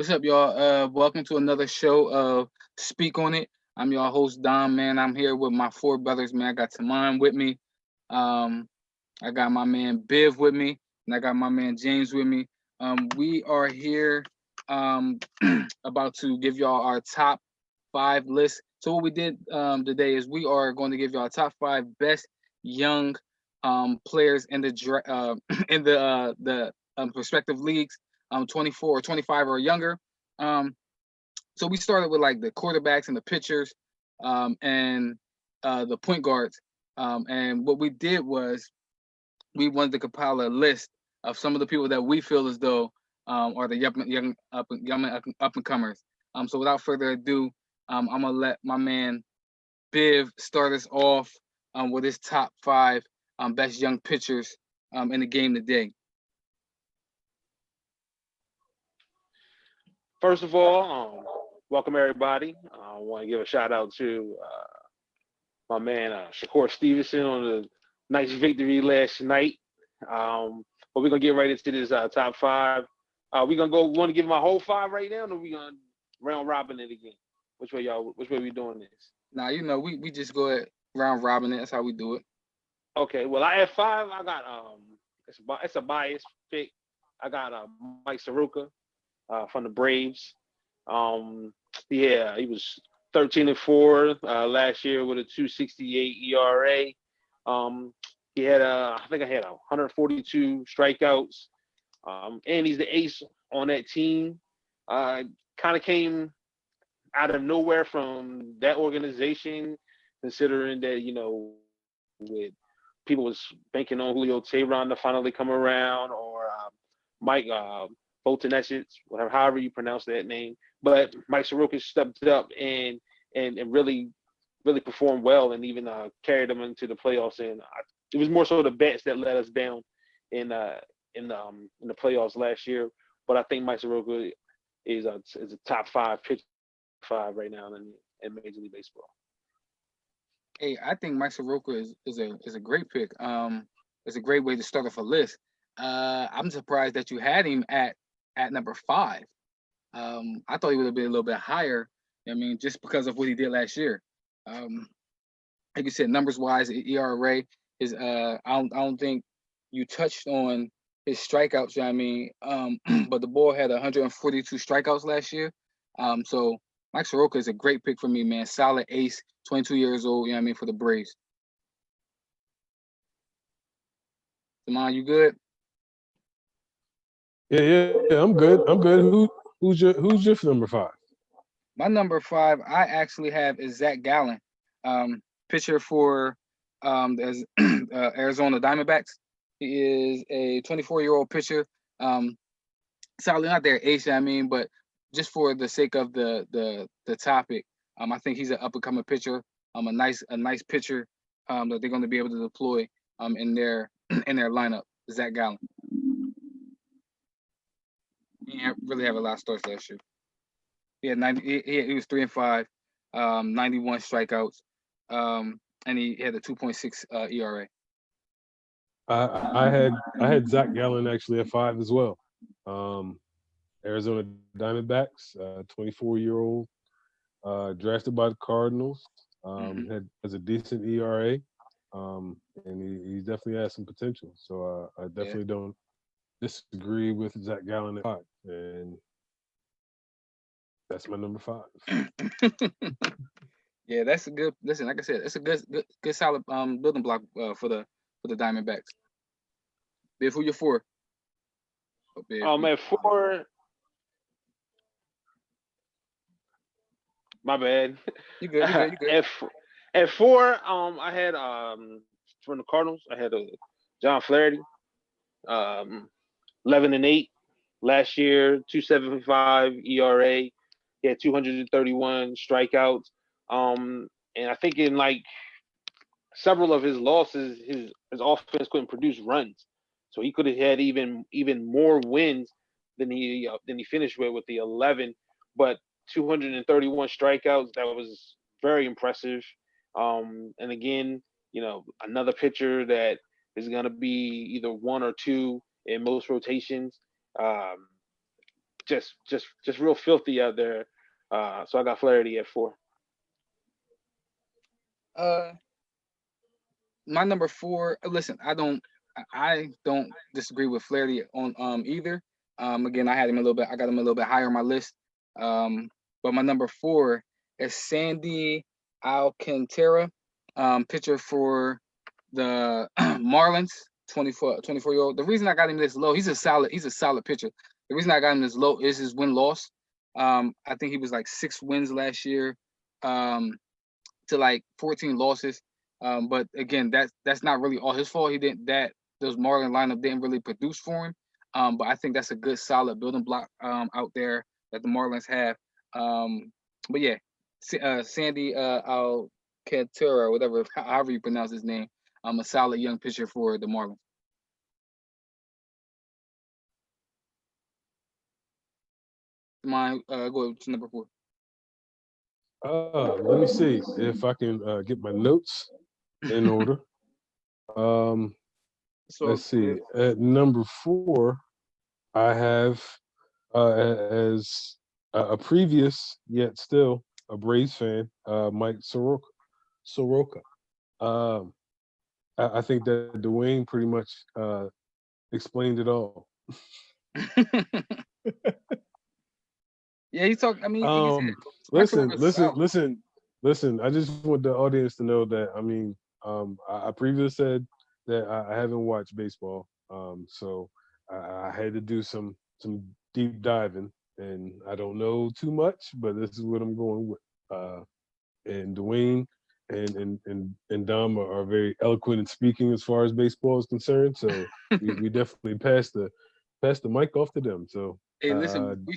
What's up, y'all? Welcome to another show of Speak on It. I'm your host, Dom, man. I'm here with my four brothers, man. I got Taman with me. Um, I got my man Biv with me, and I got my man James with me. We are here about to give y'all our top five list. So what we did today is we are going to give y'all top five best young players in in the respective leagues, 24 or 25 or younger. Um, so we started with like the quarterbacks and the pitchers, and the point guards. And what we did was we wanted to compile a list of some of the people that we feel as though are the young up and comers. So without further ado, I'm gonna let my man Biv start us off with his top five best young pitchers in the game today. First of all, welcome everybody. I want to give a shout out to my man Shakur Stevenson on the nice victory last night. But we're gonna get right into this top five. We're gonna go. Want to give my whole five right now, or we gonna round robin it again? Which way y'all? Which way we doing this? Now we just go at round robin it. That's how we do it. Okay. Well, I have five. I got it's a biased pick. I got Mike Soroka from the Braves. Yeah, he was 13-4 last year with a 2.68 ERA. He had I think I had 142 strikeouts. And he's the ace on that team. Kind of came out of nowhere from that organization, considering that, with people was banking on Julio Teheran to finally come around, or Mike Boltonesic, whatever, however you pronounce that name. But Mike Soroka stepped up and really performed well, and even carried them into the playoffs. And it was more so the bets that let us down in the playoffs last year. But I think Mike Soroka is a top five right now in Major League Baseball. Hey, I think Mike Soroka is a great pick. It's a great way to start off a list. I'm surprised that you had him at number five. I thought he would have been a little bit higher. I mean, just because of what he did last year. Like you said, numbers wise, ERA is I don't think you touched on his strikeouts. You know what I mean, but the boy had 142 strikeouts last year. So Mike Soroka is a great pick for me, man. Solid ace, 22 years old. You know what I mean, for the Braves. Simon, you good? Yeah, I'm good. Who's your number five? My number five, I actually have is Zach Gallen, pitcher for the Arizona Diamondbacks. He is a 24-year-old pitcher. Sadly, not their ace, I mean, but just for the sake of the topic, I think he's an up and coming pitcher. A nice pitcher that they're going to be able to deploy in their in their lineup. Zach Gallen. He didn't really have a lot of starts last year. He had 90. He was 3-5, 91 strikeouts, and he had a 2.6 ERA. I had Zach Gallen actually at five as well. Arizona Diamondbacks, 24-year-old, drafted by the Cardinals. Has a decent ERA, and he definitely has some potential. So I definitely don't disagree with Zach Gallen at five, and that's my number five. Yeah, that's a good. Listen, like I said, it's a good solid building block for the Diamondbacks. Biff, who you for? At four. My bad. You good? You good? At four, I had from the Cardinals, I had John Flaherty, 11-8 last year, 2.75 ERA. He had 231 strikeouts. And I think in like several of his losses, his offense couldn't produce runs, so he could have had even more wins than he finished with the 11. But 231 strikeouts, that was very impressive. And again, another pitcher that is going to be either one or two in most rotations. just real filthy out there. So I got Flaherty at 4. Uh, my number 4. Listen, I don't disagree with Flaherty on either. Again, I had him a little bit. I got him a little bit higher on my list. But my number 4 is Sandy Alcantara, pitcher for the Marlins, 24-year-old. The reason I got him this low, he's a solid pitcher. The reason I got him this low is his win-loss. I think he was like 6 wins last year, to like 14 losses. But again, that's not really all his fault. He didn't those Marlin lineup didn't really produce for him. But I think that's a good solid building block out there that the Marlins have. But yeah, Sandy Alcantara, whatever, however you pronounce his name, a solid young pitcher for the Marlins. Go to number 4. Let me see if I can get my notes in order. So Let's see. At number 4, I have as a previous yet still a Braves fan, Mike Soroka. I think that Dwayne pretty much explained it all. Yeah, he talked. I mean, Listen. I just want the audience to know that I previously said that I haven't watched baseball, so I had to do some deep diving, and I don't know too much, but this is what I'm going with. And Dwayne and Dom are very eloquent in speaking as far as baseball is concerned, so we definitely passed the mic off to them. So hey, listen, we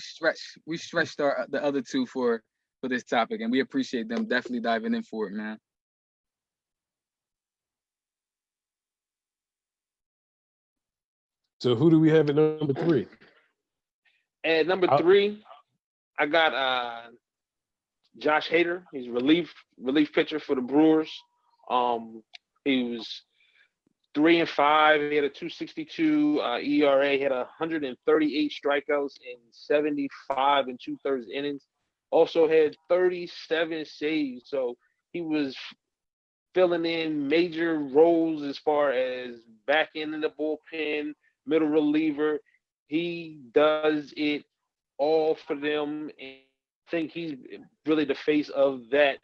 stretched the other two for this topic, and we appreciate them definitely diving in for it, man. So who do we have at number 3? At number 3, I got Josh Hader. He's relief pitcher for the Brewers. He was 3-5. He had a 2.62 ERA. He had 138 strikeouts in 75 2/3 innings. Also had 37 saves. So he was filling in major roles as far as back end in the bullpen, middle reliever. He does it all for them, and I think he's really the face of that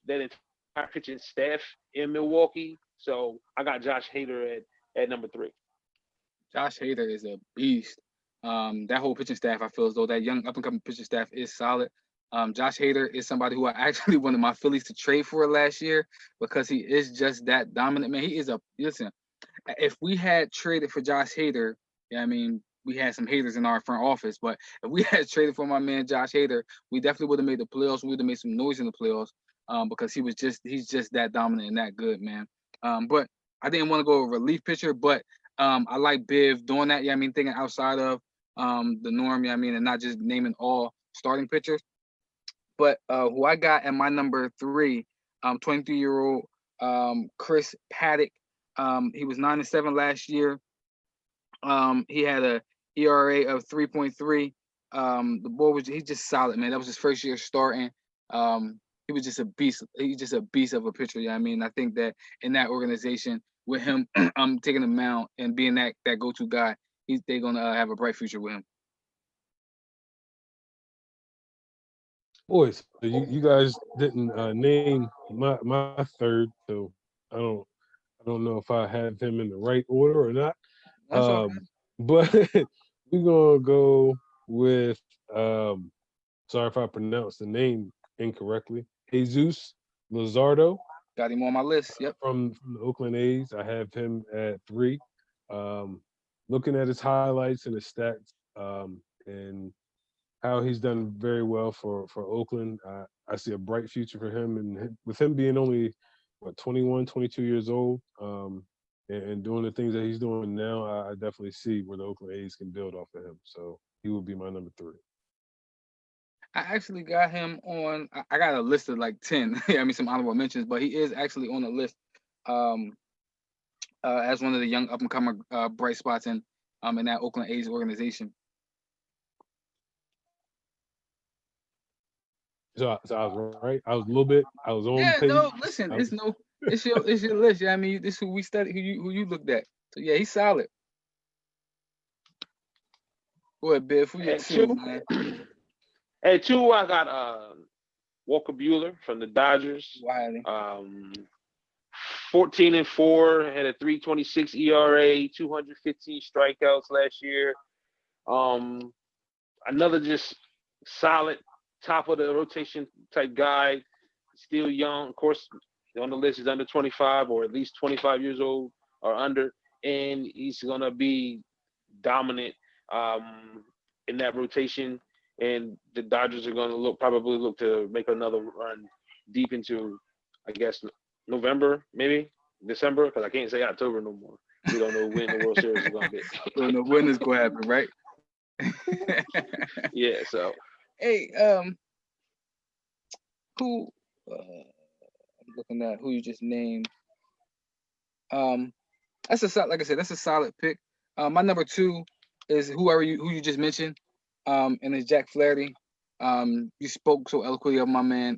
entire pitching staff in Milwaukee. So I got Josh Hader at number 3. Josh Hader is a beast. That whole pitching staff, I feel as though that young up and coming pitching staff is solid. Josh Hader is somebody who I actually wanted my Phillies to trade for last year because he is just that dominant, man. He is listen. If we had traded for Josh Hader, yeah, I mean, we had some haters in our front office, but if we had traded for my man Josh Hader, we definitely would have made the playoffs. We would have made some noise in the playoffs, because he's just that dominant and that good, man. But I didn't want to go a relief pitcher, but I like Biv doing that. Yeah, I mean, thinking outside of the norm. Yeah, I mean, and not just naming all starting pitchers. But who I got at my number 3, 23-year-old Chris Paddock. He was 9-7 last year. He had a ERA of 3.3. The boy he's just solid, man. That was his first year starting. He was just a beast. He's just a beast of a pitcher. Yeah, I mean, I think that in that organization with him, taking the mound and being that go-to guy, they're gonna have a bright future with him. Boys, so you guys didn't name my third, so I don't know if I have him in the right order or not. That's all. But we're gonna go with sorry if I pronounced the name incorrectly. Jesus Luzardo. Got him on my list. Yep. From the Oakland A's. I have him at 3. Looking at his highlights and his stats, and how he's done very well for Oakland. I see a bright future for him, and with him being only 21, 22 years old, and doing the things that he's doing now, I definitely see where the Oakland A's can build off of him. So he will be my number 3. I actually got him on. I got a list of like 10. I mean, some honorable mentions, but he is actually on the list as one of the young up and coming bright spots in that Oakland A's organization. So I was right. I was a little bit. I was on Yeah, pace. no, listen, it's your list. Yeah, I mean, this who we studied, who you looked at. So yeah, he's solid. Go ahead, Biff. Who your At two, two, man? at two, I got Walker Bueller from the Dodgers. Wiley. 14-4, had a 3.26 ERA, 215 strikeouts last year. Another just solid top of the rotation type guy, still young. Of course, on the list is under 25 or at least 25 years old or under, and he's gonna be dominant in that rotation. And the Dodgers are gonna probably look to make another run deep into, I guess, November, maybe December, because I can't say October no more. We don't know when the World Series is gonna be. Don't know when it's gonna happen, right? Yeah. So. Hey, who? I'm looking at who you just named. That's like I said, that's a solid pick. My number two is who you just mentioned. And it's Jack Flaherty. You spoke so eloquently of my man.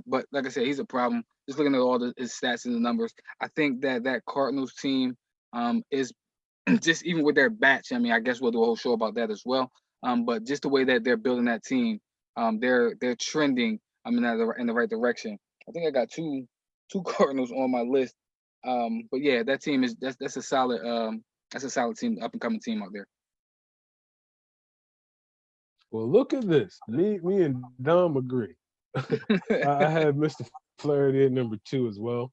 But like I said, he's a problem. Just looking at all his stats and the numbers, I think that Cardinals team is just even with their bats. I mean, I guess we'll do a whole show about that as well. But just the way that they're building that team, they're trending. I mean, in the right direction. I think I got two Cardinals on my list. But yeah, that team that's a solid team, up and coming team out there. Well, look at this. Me and Dom agree. I have Mr. Flaherty at number 2 as well.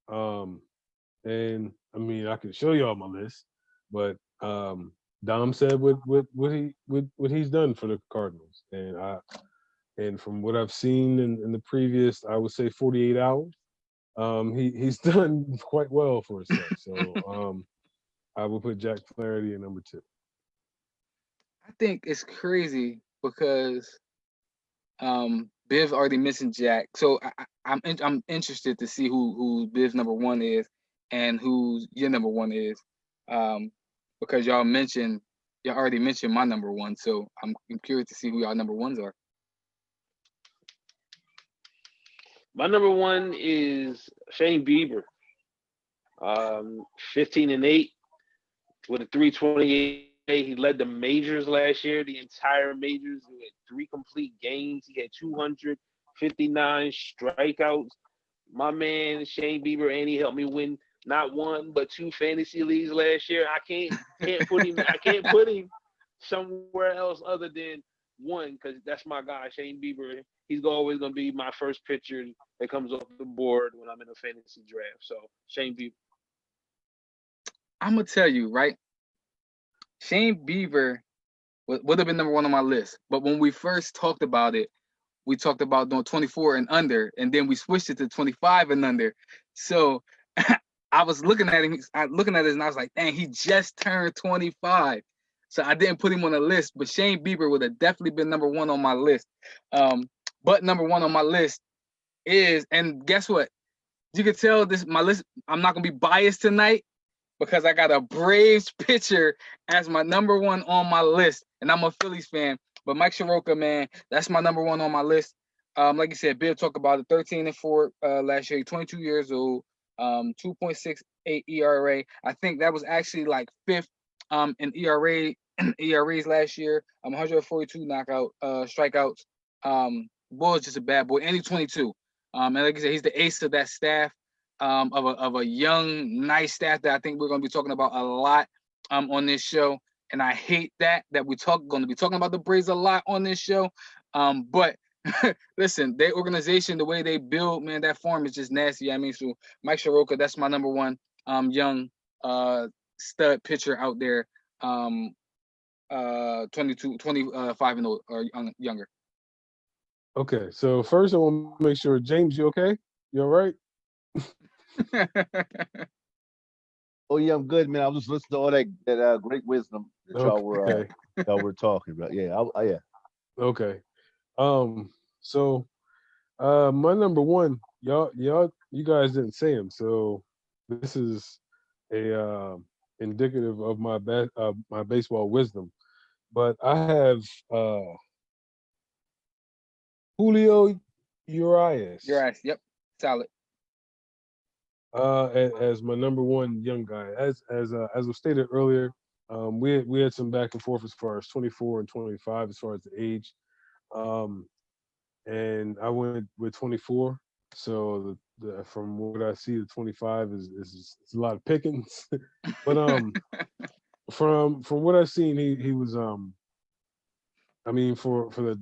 And I mean, I can show y'all my list, but Dom said what he's done for the Cardinals, and from what I've seen in the previous, I would say 48 hours, he's done quite well for himself. So I will put Jack Flaherty at number 2. I think it's crazy because Biv's already mentioned Jack, so I'm interested to see who Biv's number 1 is and who's your number 1 is, because y'all already mentioned my number 1, so I'm curious to see who y'all number 1s are. My number 1 is Shane Bieber. 15-8 with a 3.28. He led the majors last year, the entire majors. He had 3 complete games. He had 259 strikeouts. My man Shane Bieber, and he helped me win not 1 but 2 fantasy leagues last year. I can't put him. I can't put him somewhere else other than 1, because that's my guy, Shane Bieber. He's always gonna be my first pitcher that comes off the board when I'm in a fantasy draft. So Shane Bieber. I'm gonna tell you, right? Shane Bieber would have been number 1 on my list, but when we first talked about it, we talked about doing 24 and under, and then we switched it to 25 and under. So I was looking at him, and I was like, dang, he just turned 25. So I didn't put him on the list, but Shane Bieber would have definitely been number 1 on my list. But number 1 on my list is, and guess what? You can tell my list, I'm not gonna be biased tonight because I got a Braves pitcher as my number 1 on my list, and I'm a Phillies fan. But Mike Soroka, man, that's my number 1 on my list. Like you said, Bill talked about it, 13-4 last year, 22 years old, 2.68 ERA. I think that was actually like 5th in ERAs last year. 142 strikeouts. Boy is just a bad boy, and he's 22. And like I said, he's the ace of that staff, of a young, nice staff that I think we're going to be talking about a lot on this show. And I hate that we're going to be talking about the Braves a lot on this show. But listen, their organization, the way they build, man, that farm is just nasty. I mean, so Mike Soroka, that's my number 1 young stud pitcher out there, 25 and old or younger. Okay, so first I want to make sure, James, you okay? You all right? Oh yeah, I'm good, man. I was just listening to all that great wisdom that y'all were talking about. Yeah, yeah. Okay. So my number 1, you guys didn't say him, so this is a indicative of my baseball wisdom. But I have Julio Urias. Yep, solid. As my number one young guy. As was stated earlier, we had some back and forth as far as 24 and 25 as far as the age, and I went with 24. So from what I see, the 25 is a lot of pickings, but from what I've seen, he was I mean for the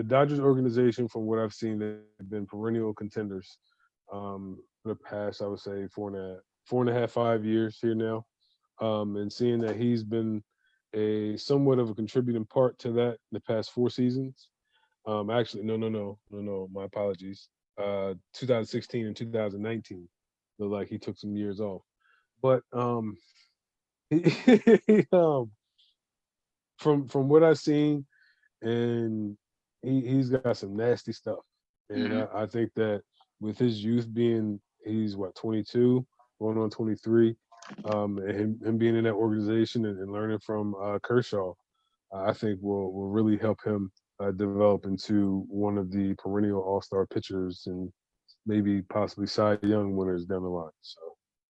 Dodgers organization, from what I've seen, they've been perennial contenders for the past, I would say, 4.5, 5 years here now. And seeing that he's been a somewhat of a contributing part to that in the past 4 seasons. Actually, no, my apologies. 2016 and 2019, look like he took some years off. But from what I've seen, and he's got some nasty stuff. And I think that with his youth being, he's what, 22, going on 23, and him being in that organization and learning from Kershaw, I think will really help him develop into one of the perennial All-Star pitchers and maybe possibly Cy Young winners down the line. So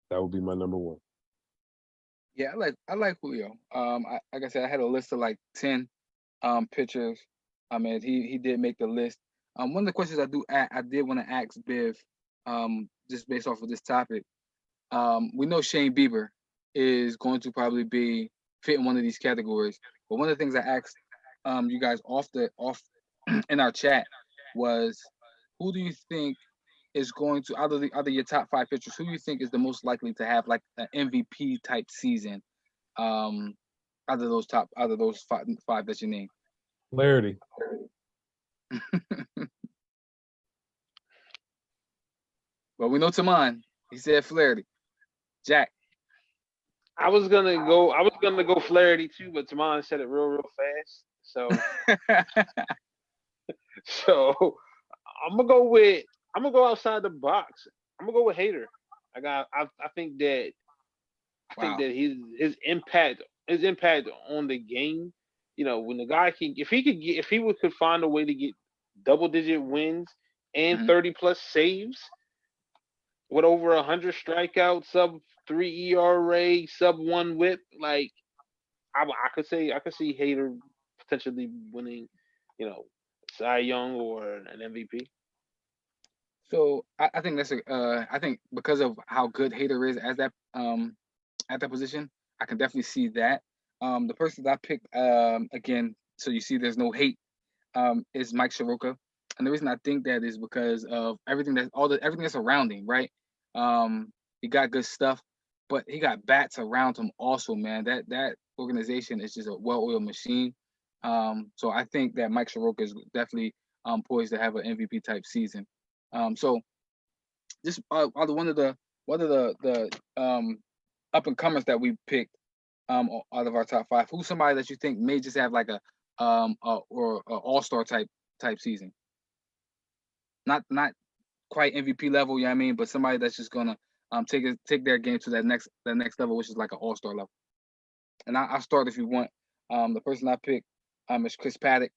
that would be my number one. Yeah, I like Julio. Like I said, I had a list of like 10 pitchers. I mean, he did make the list. One of the questions I did want to ask Biv, just based off of this topic. We know Shane Bieber is going to probably be fit in one of these categories. But one of the things I asked you guys off in our chat was, who do you think is going to, out of your top 5 pitchers, who do you think is the most likely to have like an MVP type season? Out of those five that you named. Flaherty. Well, we know Taman. He said Flaherty. Jack. I was gonna go Flaherty too, but Taman said it real fast. So so I'm gonna go outside the box. I'm gonna go with Hader. I think that his impact on the game, when the guy if he could find a way to get double digit wins and 30 plus saves with over 100 strikeouts, sub 3 ERA, sub 1 WHIP, like I could see Hader potentially winning, Cy Young or an MVP. So I think I think because of how good Hader is as that at that position, I can definitely see that. The person that I picked again, so you see there's no hate, is Mike Soroka. And the reason I think that is because of everything that's around him, right? He got good stuff, but he got bats around him also, man. That organization is just a well-oiled machine. So I think that Mike Soroka is definitely poised to have an MVP type season. So just one of the up and comers that we picked out of our top 5, who's somebody that you think may just have like a all-star type season? Not quite MVP level, you know what I mean, but somebody that's just gonna take their game to that next level, which is like an all-star level. And I'll start if you want. The person I picked is Chris Paddock.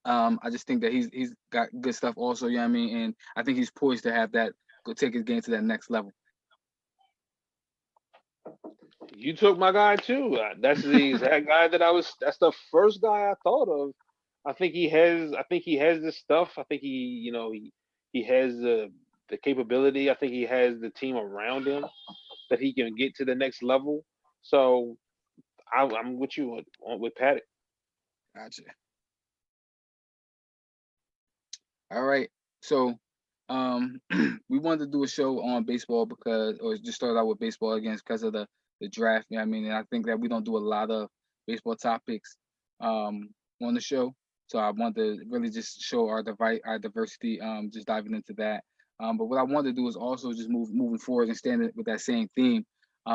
I just think that he's got good stuff also, you know what I mean, and I think he's poised to have that, go take his game to that next level. You took my guy too. That's the exact guy that's the first guy I thought of. I think he has this stuff. I think he has the capability. I think he has the team around him that he can get to the next level. So I'm with you with Paddock. Gotcha. All right. So we wanted to do a show on baseball or just start out with baseball again because of the draft. You know what I mean? And I think that we don't do a lot of baseball topics on the show. So I wanted to really just show our diversity, just diving into that. But what I wanted to do is also just moving forward and staying with that same theme.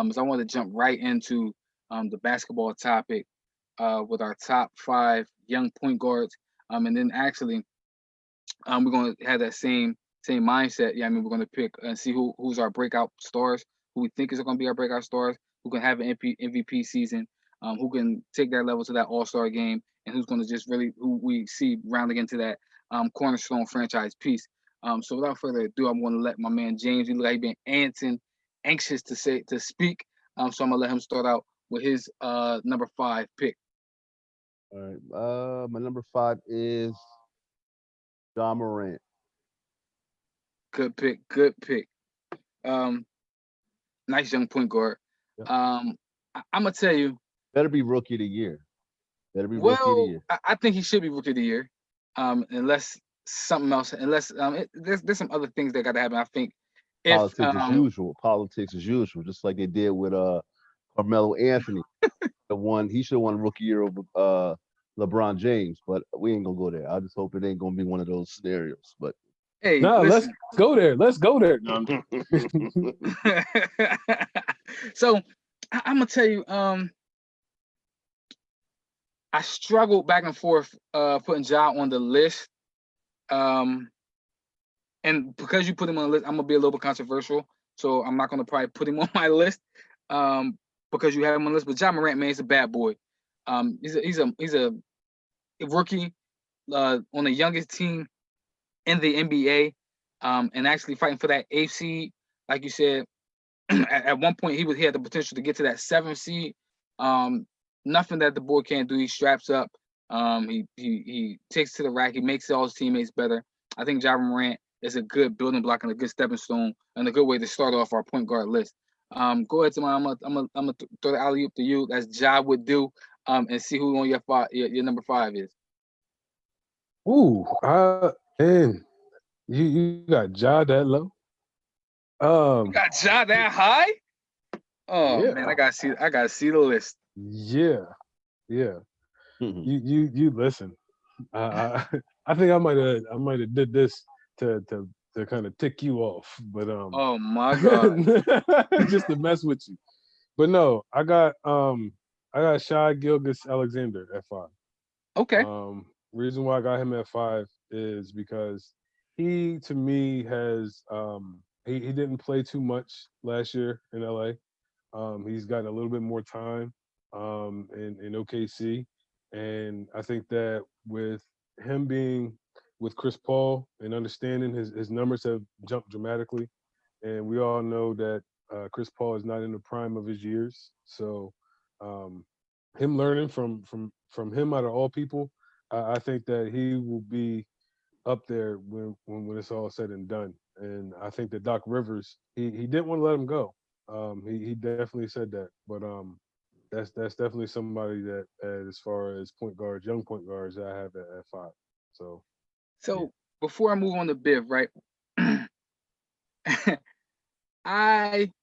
Is I want to jump right into the basketball topic with our top 5 young point guards. And then actually, we're going to have that same mindset. Yeah, I mean, we're going to pick and see who's our breakout stars, who we think is going to be our breakout stars, who can have an MVP season, who can take that level to that All-Star game, and who's going to just really who we see rounding into that cornerstone franchise piece. So without further ado, I'm going to let my man James. He look like he been anxious to speak. So I'm gonna let him start out with his number 5 pick. All right. My number 5 is John Morant. Good pick. Good pick. Nice young point guard. Yep. I'm gonna tell you. Better be rookie of the year. Rookie of the year. I think he should be rookie of the year. Unless something else. Unless there's some other things that got to happen. I think. Politics as usual. Politics as usual. Just like they did with Carmelo Anthony. He should have won rookie year over LeBron James, but we ain't gonna go there. I just hope it ain't gonna be one of those scenarios. But hey, no, let's go there. Let's go there. So I'm gonna tell you, I struggled back and forth putting Ja on the list. And because you put him on the list, I'm gonna be a little bit controversial. So I'm not gonna probably put him on my list. Because you have him on the list. But Ja Morant, man, he's a bad boy. He's a rookie on the youngest team in the NBA, and actually fighting for that 8th seed. Like you said, at one point he had the potential to get to that 7th seed. Nothing that the boy can't do. He straps up. He takes to the rack. He makes all his teammates better. I think Ja Morant is a good building block and a good stepping stone and a good way to start off our point guard list. Go ahead, Tamar. I'm gonna throw the alley up to you. That's Ja would do. And see who on your number 5 is. Ooh, and you got Ja that low. You got Ja that high? Oh yeah. man, I gotta see the list. Yeah. You listen. I think I might have did this to kind of tick you off, but oh my god, just to mess with you. But no, I got Shai Gilgeous-Alexander at 5. Okay. Reason why I got him at 5 is because he, to me, has he didn't play too much last year in LA. He's gotten a little bit more time in OKC, and I think that with him being with Chris Paul and understanding his numbers have jumped dramatically, and we all know that Chris Paul is not in the prime of his years. So him learning from him out of all people, I think that he will be up there when it's all said and done. And I think that Doc Rivers, he didn't want to let him go. He definitely said that. But that's definitely somebody that as far as point guards, young point guards, I have at 5. So yeah. Before I move on to Biv, right? Audience,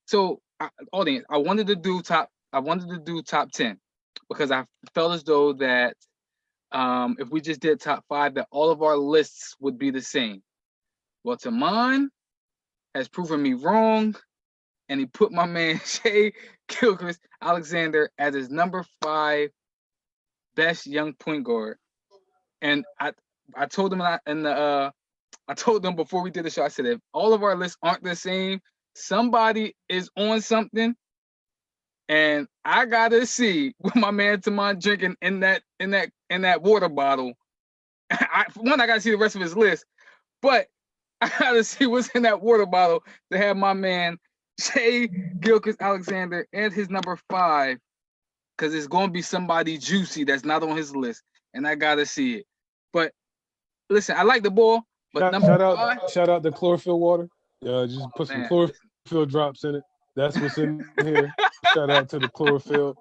I wanted to do top 10 because I felt as though that if we just did top 5, that all of our lists would be the same. Well, Taman has proven me wrong, and he put my man Shai Gilgeous-Alexander as his number 5 best young point guard. And I told him I told them before we did the show, I said, if all of our lists aren't the same, somebody is on something. And I gotta see what my man Taman drinking in that water bottle. I gotta see the rest of his list, but I gotta see what's in that water bottle to have my man Shai Gilgeous-Alexander and his number 5, because it's gonna be somebody juicy that's not on his list, and I gotta see it. But listen, I like the ball, but shout out the chlorophyll water. Just put some chlorophyll drops in it. That's what's in here. Shout out to the chlorophyll.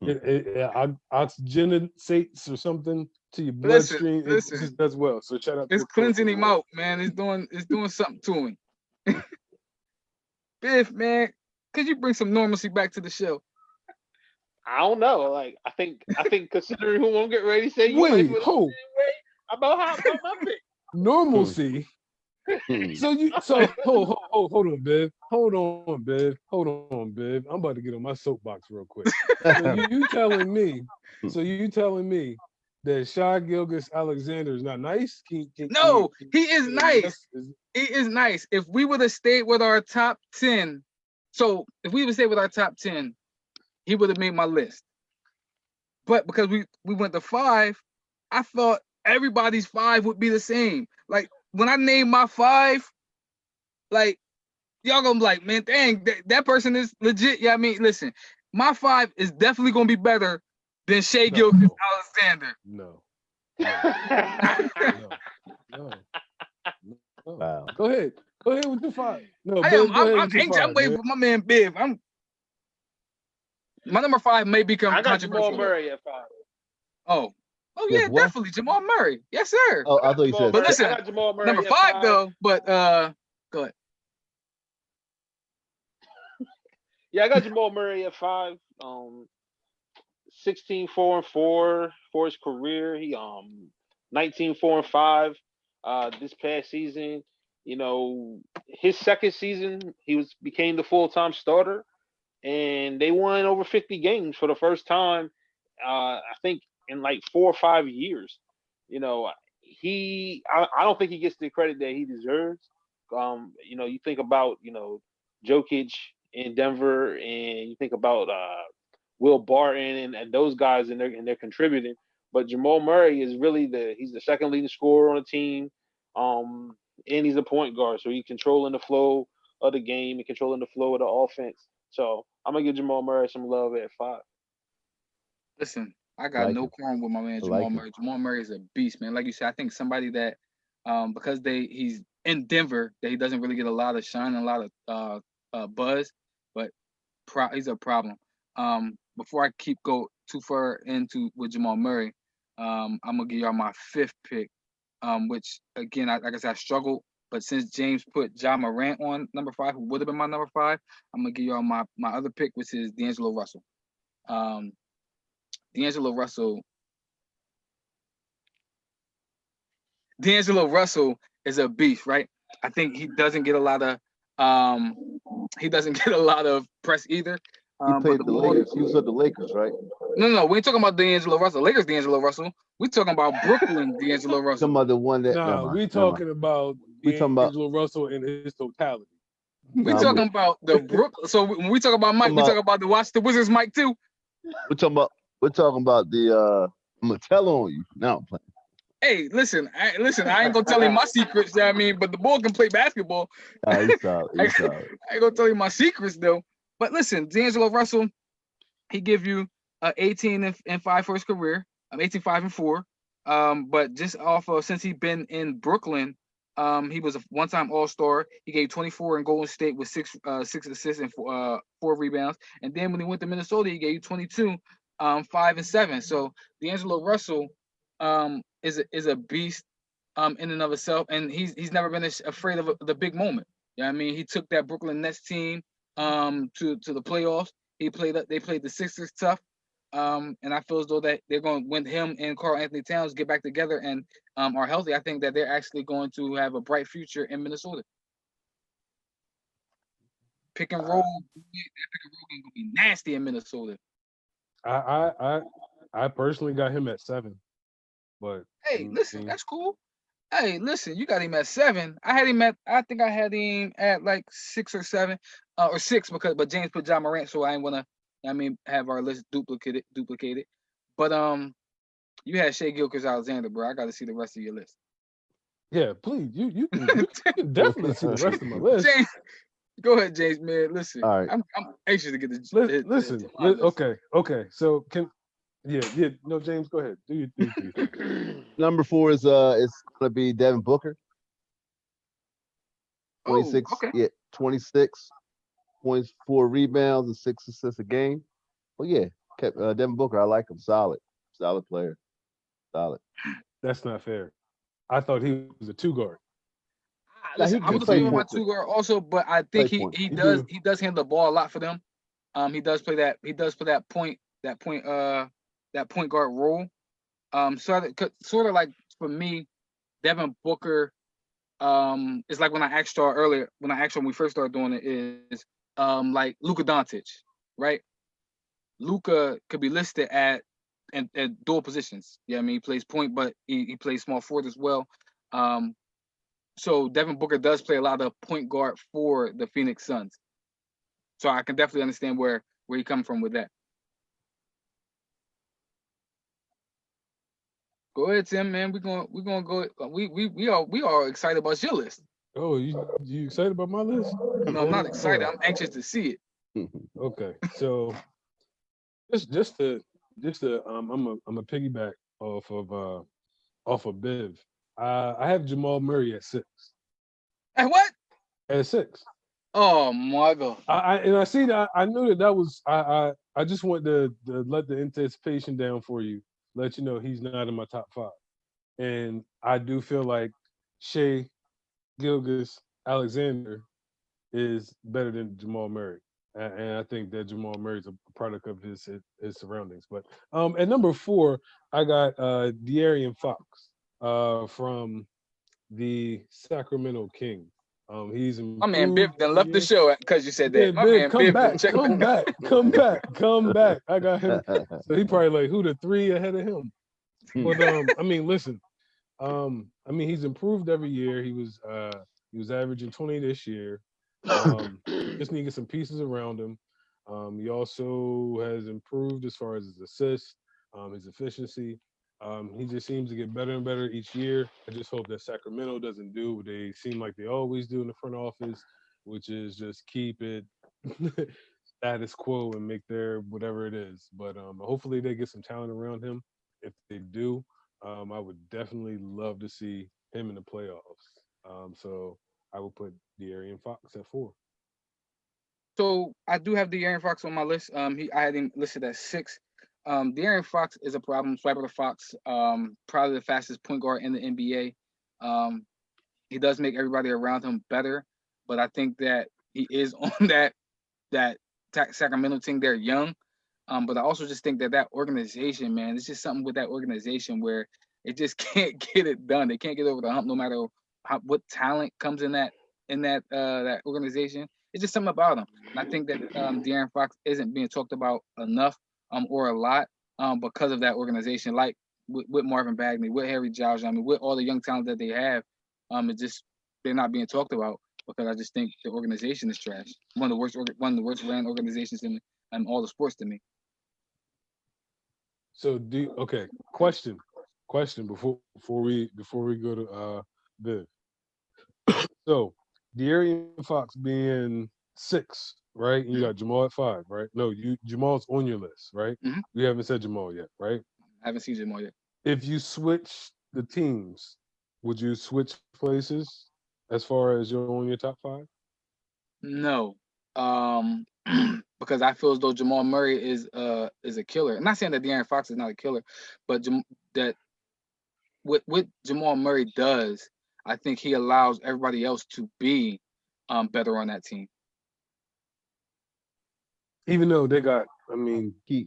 It oxygenates or something to your bloodstream. It just does well. So shout out. It's cleansing him out, man. It's doing something to him. Biff, man, could you bring some normalcy back to the show? I don't know. Like I think considering who I'm getting ready to say, about my pick. Normalcy. Hold on, Biv. Hold on, Biv. I'm about to get on my soapbox real quick. So you telling me that Shai Gilgeous-Alexander is not nice? No, he is nice. He is nice. If we would have stayed with our top 10, he would have made my list. But because we went to 5, I thought everybody's 5 would be the same. Like when I name my 5, like y'all gonna be like, man, dang, that person is legit. Yeah, I mean, listen, my 5 is definitely gonna be better than Shea Gilchrist Alexander. No. Wow. Go ahead with your 5. No, I Biv, am. go ahead I'm with your anxious. 5, I'm waiting man. for my man Biv. My number 5 may become I got Jamal controversial. Murray at 5. Oh Yes, yeah, what? definitely Jamal Murray. Yes, sir. Oh, I thought you Jamal said. But Murray. listen, I got Jamal Murray number at 5 though. But go ahead. Yeah, I got Jamal Murray at 5. 16-4-4 for his career. He 19-4-5 this past season. You know, his second season he became the full-time starter, and they won over 50 games for the first time. I think in like 4 or 5 years. You know, I don't think he gets the credit that he deserves. You know, you think about Jokic in Denver, and you think about Will Barton and those guys, and they're contributing. But Jamal Murray is really he's the second leading scorer on the team, and he's a point guard, so he's controlling the flow of the game and controlling the flow of the offense. So I'm gonna give Jamal Murray some love at 5. Listen, I got Like no him. qualm with my man I Jamal like him. Murray. Jamal Murray is a beast, man. Like you said, I think somebody that because he's in Denver, that he doesn't really get a lot of shine and a lot of buzz, but he's a problem. Before I go too far into with Jamal Murray, I'm gonna give y'all my 5th pick, which again, like I said, I struggled, but since James put Ja Morant on number 5, who would have been my number 5, I'm gonna give y'all my other pick, which is D'Angelo Russell. D'Angelo Russell. D'Angelo Russell is a beast, right? I think he doesn't get a lot of press either. He But played the the ball, Lakers. He was at the Lakers, right? no, we ain't talking about D'Angelo Russell. Lakers D'Angelo Russell. We talking about Brooklyn D'Angelo Russell. Talking about the one that. Nah, we talking about We talking about. D'Angelo Russell in his totality. We Nah, talking about the Brooklyn. So when we talk about Mike, we talk about the Watch the Wizards Mike too. We're talking about the. I'm gonna tell on you now. I'm playing. Hey, listen, I ain't gonna tell you my secrets. You know what I mean, but the boy can play basketball. He's solid. He's solid. I ain't gonna tell you my secrets though. But listen, D'Angelo Russell, he give you 18 and 5 for his career. 18, 5 and 4. But just off of since he been in Brooklyn, he was a one-time All-Star. He gave 24 in Golden State with 6 assists and 4 rebounds. And then when he went to Minnesota, he gave you 22, 5 and 7. So D'Angelo Russell is a beast in and of itself, and he's never been afraid of the big moment. You know what I mean? He took that Brooklyn Nets team to the playoffs. They played the Sixers tough. And I feel as though that they're going to, when him and Karl Anthony Towns get back together and are healthy, I think that they're actually going to have a bright future in Minnesota. Pick and roll going to be nasty in Minnesota. I personally got him at 7, but hey, listen, that's cool. Hey, listen, you got him at 7. I think I had him at like 6 or 7, or 6 but James put Ja Morant, so I ain't wanna, have our list duplicated. But you had Shea Gilchrist Alexander, bro. I got to see the rest of your list. Yeah, please, you can definitely see the rest of my list. James, go ahead, James, man. Listen, all right. I'm anxious to get the listen. Okay. So no, James, go ahead. Do you? Number 4 is gonna be Devin Booker. 26. Okay. Yeah, 26 points, 4 rebounds, and 6 assists a game. Well, yeah, Devin Booker. I like him. Solid player. Solid. That's not fair. I thought he was a 2 guard. Listen, I'm looking at my 2 guard also, but I think he does handle the ball a lot for them. He does play that point guard role. Sort of like for me, Devin Booker. It's like when I asked y'all earlier, when we first started doing it, is like Luka Doncic, right? Luka could be listed at dual positions. Yeah, I mean he plays point, but he plays small forward as well. So Devin Booker does play a lot of point guard for the Phoenix Suns. So I can definitely understand where you come from with that. Go ahead, Tim, man. We're gonna go. We are excited about your list. Oh, you excited about my list? No, I'm not excited. I'm anxious to see it. Okay, so just to I'm a piggyback off of Biv. I have Jamal Murray at 6. And what? At 6. Oh my God. I see that. I knew that was. I just want to let the anticipation down for you. Let you know he's not in my top 5, and I do feel like Shea Gilgeous Alexander is better than Jamal Murray, and I think that Jamal Murray is a product of his surroundings. But at number 4, I got De'Aaron Fox from the Sacramento Kings. He's My man Biv improved then every left the year. show because you said that. Yeah, My Biv, man come Biv back, check come back, come back, come back. I got him. So he probably like who the 3 ahead of him. But I mean, listen. I mean, he's improved every year. He was averaging 20 this year. Just need to get some pieces around him. He also has improved as far as his assists, his efficiency. He just seems to get better and better each year. I just hope that Sacramento doesn't do what they seem like they always do in the front office, which is just keep it status quo and make their whatever it is. But hopefully they get some talent around him. If they do, I would definitely love to see him in the playoffs. So I would put De'Aaron Fox at 4. So I do have De'Aaron Fox on my list. I had him listed at 6. De'Aaron Fox is a problem. Swiper the Fox, probably the fastest point guard in the NBA. He does make everybody around him better, but I think that he is on that Sacramento team. They're young, but I also just think that organization, man, it's just something with that organization where it just can't get it done. They can't get over the hump, no matter what talent comes in that organization. It's just something about him, and I think that De'Aaron Fox isn't being talked about enough, or a lot, because of that organization. Like with Marvin Bagley, with Harry Giles, I mean, with all the young talent that they have, it's just they're not being talked about because I just think the organization is trash. One of the worst ran organizations in all the sports to me. So question before we go to Viv. So De'Aaron Fox being 6, right? And you got Jamal at 5, right? No, Jamal's on your list, right? Mm-hmm. You haven't said Jamal yet, right? I haven't seen Jamal yet. If you switch the teams, would you switch places as far as you're on your top 5? No, because I feel as though Jamal Murray is a killer. I'm not saying that De'Aaron Fox is not a killer, but that what Jamal Murray does, I think he allows everybody else to be better on that team. Even though they got, I mean, you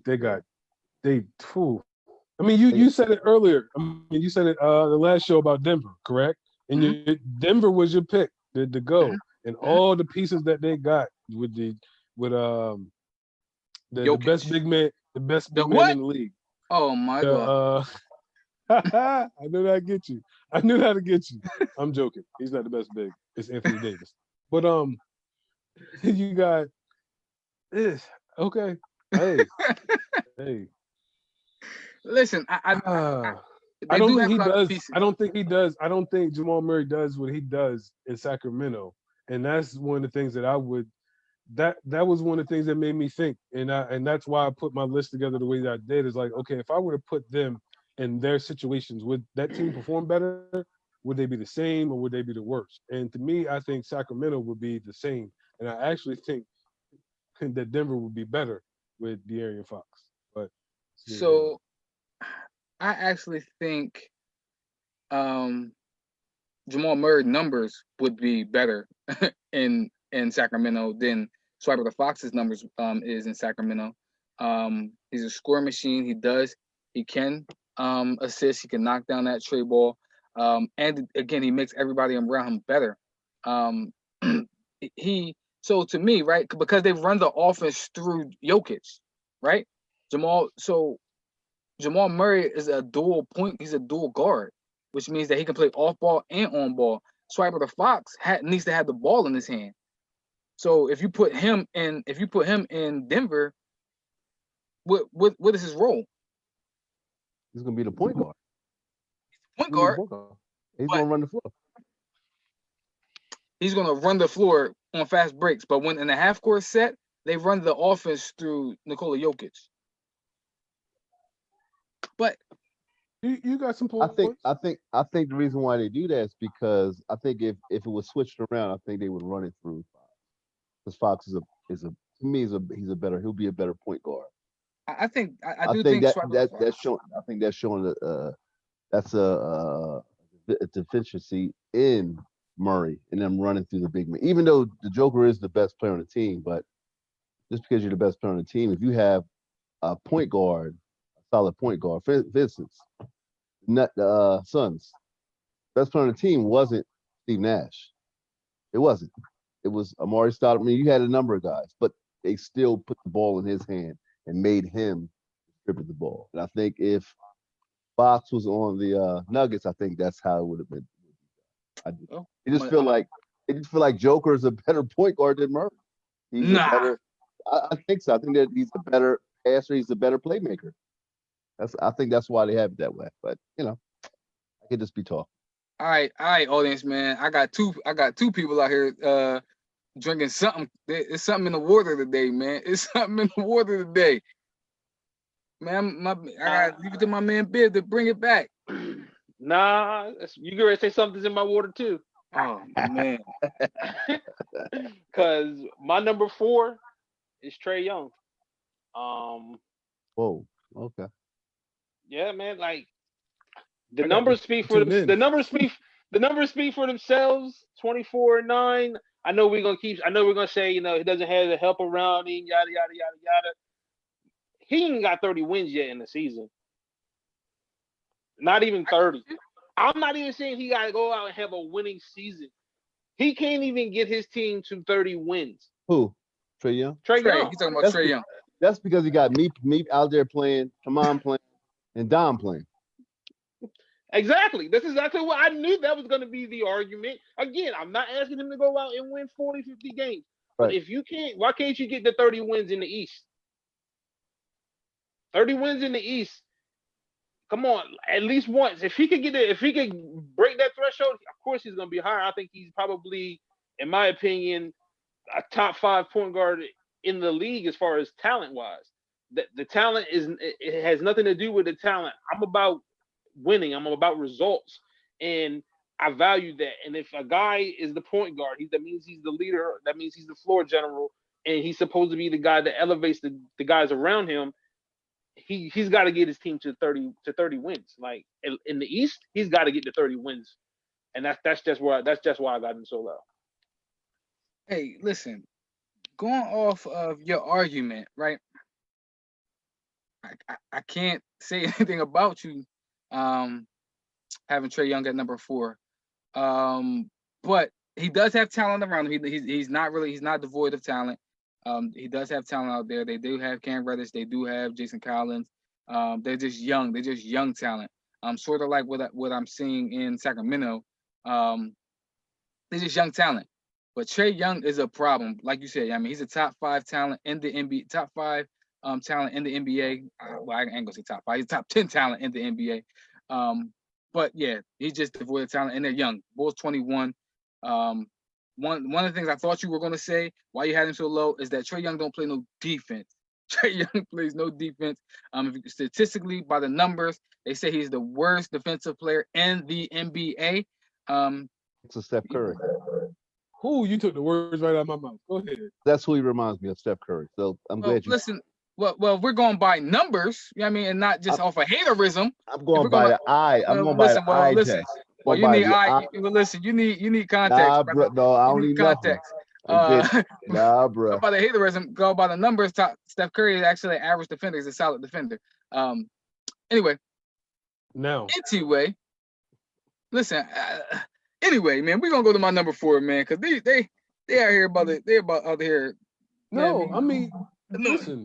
said it earlier. I mean, you said it the last show about Denver, correct? And Denver was your pick to go, and all the pieces that they got with the best big man, in the league. Oh my God! I knew that get you. I knew how to get you. I'm joking. He's not the best big. It's Anthony Davis. But you got this. Okay. Hey. Listen, I don't think he does. I don't think he does. I don't think Jamal Murray does what he does in Sacramento, and that's one of the things that I would. That was one of the things that made me think, and that's why I put my list together the way that I did. Is like, okay, if I were to put them in their situations, would that team perform better? Would they be the same, or would they be the worst? And to me, I think Sacramento would be the same, and I actually think that Denver would be better with De'Aaron Fox. But so, I actually think Jamal Murray numbers would be better in Sacramento than Swiper the Fox's numbers is in Sacramento. He's a scoring machine. He can assist. He can knock down that tray ball. And again, he makes everybody around him better. So to me, right, because they run the offense through Jokic, right? Jamal Murray is a dual point. He's a dual guard, which means that he can play off ball and on ball. Swiper the Fox needs to have the ball in his hand. So if you put him in Denver, what is his role? He's gonna be the point guard. point guard, He's but gonna run the floor. he's gonna run the floor on fast breaks. But when in a half court set, they run the offense through Nikola Jokic. But You got some I points. think the reason why they do that is because I think if it was switched around, I think they would run it through Fox. Because Fox is a to me he'll be a better point guard. I think I I do think think that's showing. I think that's showing that's a deficiency in Murray and them running through the big man. Even though the Joker is the best player on the team, but just because you're the best player on the team, if you have a point guard, a solid point guard, for instance, not the Suns, best player on the team wasn't Steve Nash. It wasn't. It was Amari Stoudemire. I mean, you had a number of guys, but they still put the ball in his hand and made him distribute the ball. And I think if Fox was on the Nuggets, I think that's how it would have been. I just feel like Joker is a better point guard than Murray. He's a better. I think so. I think that he's a better passer. He's a better playmaker. I think that's why they have it that way. But I could just be talking. All right, audience, man. I got two people out here drinking something. It's something in the water today, man. It's something in the water today. Man, I gotta leave it to my man Biv to bring it back. Nah, you gonna say something's in my water too. Oh man. Cause my number 4 is Trae Young. Whoa. Okay. Yeah, man. Like the numbers speak for them. The numbers speak for themselves. 24-9. I know we're gonna say, he doesn't have the help around him, yada yada yada yada. He ain't got 30 wins yet in the season. Not even 30. I'm not even saying he gotta go out and have a winning season. He can't even get his team to 30 wins. Who? Trae Young? Trae Young. He's talking about Trae Young. That's because he got me out there playing, Kaman playing, and Dom playing. Exactly. That's exactly what I knew that was going to be the argument. Again, I'm not asking him to go out and win 40, 50 games. Right. But if you can't, why can't you get the 30 wins in the East? 30 wins in the East. Come on, at least once. If he could break that threshold, of course he's going to be higher. I think he's probably, in my opinion, a top 5 point guard in the league as far as talent-wise. The talent it has nothing to do with the talent. I'm about winning. I'm about results, and I value that. And if a guy is the point guard, that means he's the leader. That means he's the floor general, and he's supposed to be the guy that elevates the guys around him. He's got to get his team to 30 wins. Like in the East, he's got to get to 30 wins, and that's just why I got him so low. Hey, listen, going off of your argument, right? I can't say anything about you having Trae Young at number 4, but he does have talent around him. He's not devoid of talent. He does have talent out there. They do have Cam Reddish. They do have Jason Collins. They're just young. They're just young talent. Sort of like what I'm seeing in Sacramento. They're just young talent. But Trae Young is a problem, like you said. I mean, he's a top 5 talent in the NBA. Top 5 talent in the NBA. Well, I ain't gonna say top 5. He's top 10 talent in the NBA. But yeah, he's just devoid of talent, and they're young. Bulls 21. One of the things I thought you were gonna say why you had him so low is that Trae Young don't play no defense. Trae Young plays no defense. Statistically, by the numbers, they say he's the worst defensive player in the NBA. It's a Steph Curry. Who you took the words right out of my mouth? Go ahead. That's who he reminds me of, Steph Curry. So I'm glad you listen. Well, we're going by numbers. You know what I mean, and not just off of haterism. I'm going by the eye. I'm going by the eye test. Well, you need eye. Listen, you need context. Nah, bro. No, I don't need context. Nah, bro. Go by the haterism. Go by the numbers. Steph Curry is actually an average defender. He's a solid defender. Anyway. No. Anyway, listen. Anyway, man, we're gonna go to my number 4, man, because they out here out here. No, man, I mean, listen.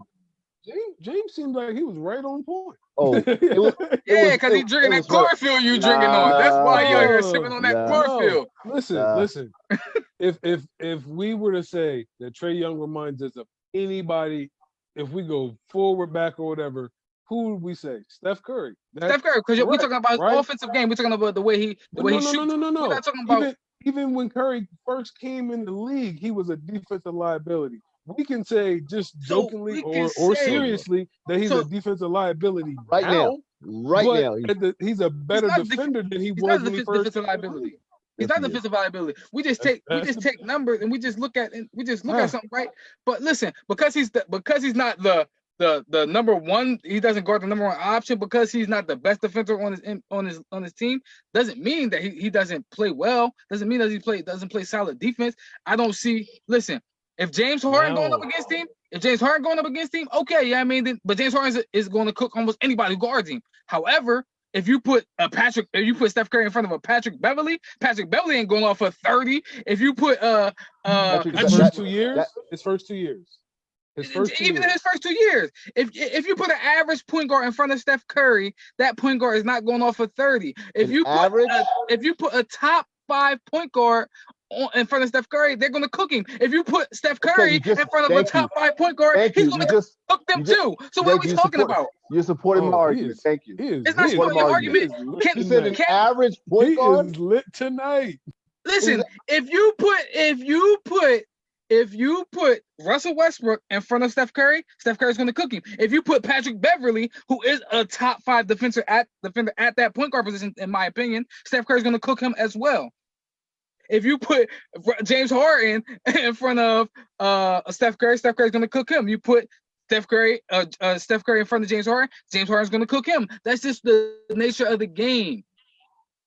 James seemed like he was right on point. Oh, yeah, because he's drinking that chlorophyll you drinking on. That's why you're here sipping on that chlorophyll. No. Listen. If we were to say that Trae Young reminds us of anybody, if we go forward, back, or whatever, who would we say? Steph Curry. Steph Curry, because we're talking about his offensive game. We're talking about the way he shoots. No. We're not talking about even when Curry first came in the league, he was a defensive liability. We can say just jokingly or seriously that he's a defensive liability right now. He's a better defender than he was when he first. Defensive liability. He's not defensive liability. We just take numbers and we just look at something, right? But listen, because he's not the number one, he doesn't guard the number one option because he's not the best defender on his team. Doesn't mean that he doesn't play well. Doesn't mean that he doesn't play solid defense. I don't see. Listen, if James Harden going up against him, okay, yeah, I mean, but James Harden is going to cook almost anybody who guards him. However, if you put Steph Curry in front of a Patrick Beverly ain't going off for 30. If you put his first 2 years, even in his first 2 years, if you put an average point guard in front of Steph Curry, that point guard is not going off for 30. If you put a top 5 point guard in front of Steph Curry, they're going to cook him. If you put Steph Curry in front of a top 5 point guard, he's going to cook them too. So what are we talking about? You're supporting my argument. Thank you. It's not supporting your argument. You said an average point guard? He is lit tonight. Listen, if you put Russell Westbrook in front of Steph Curry's going to cook him. If you put Patrick Beverly, who is a top 5 defender at that point guard position, in my opinion, Steph Curry's going to cook him as well. If you put James Harden in front of Steph Curry's going to cook him. You put Steph Curry in front of James Harden's going to cook him. That's just the nature of the game.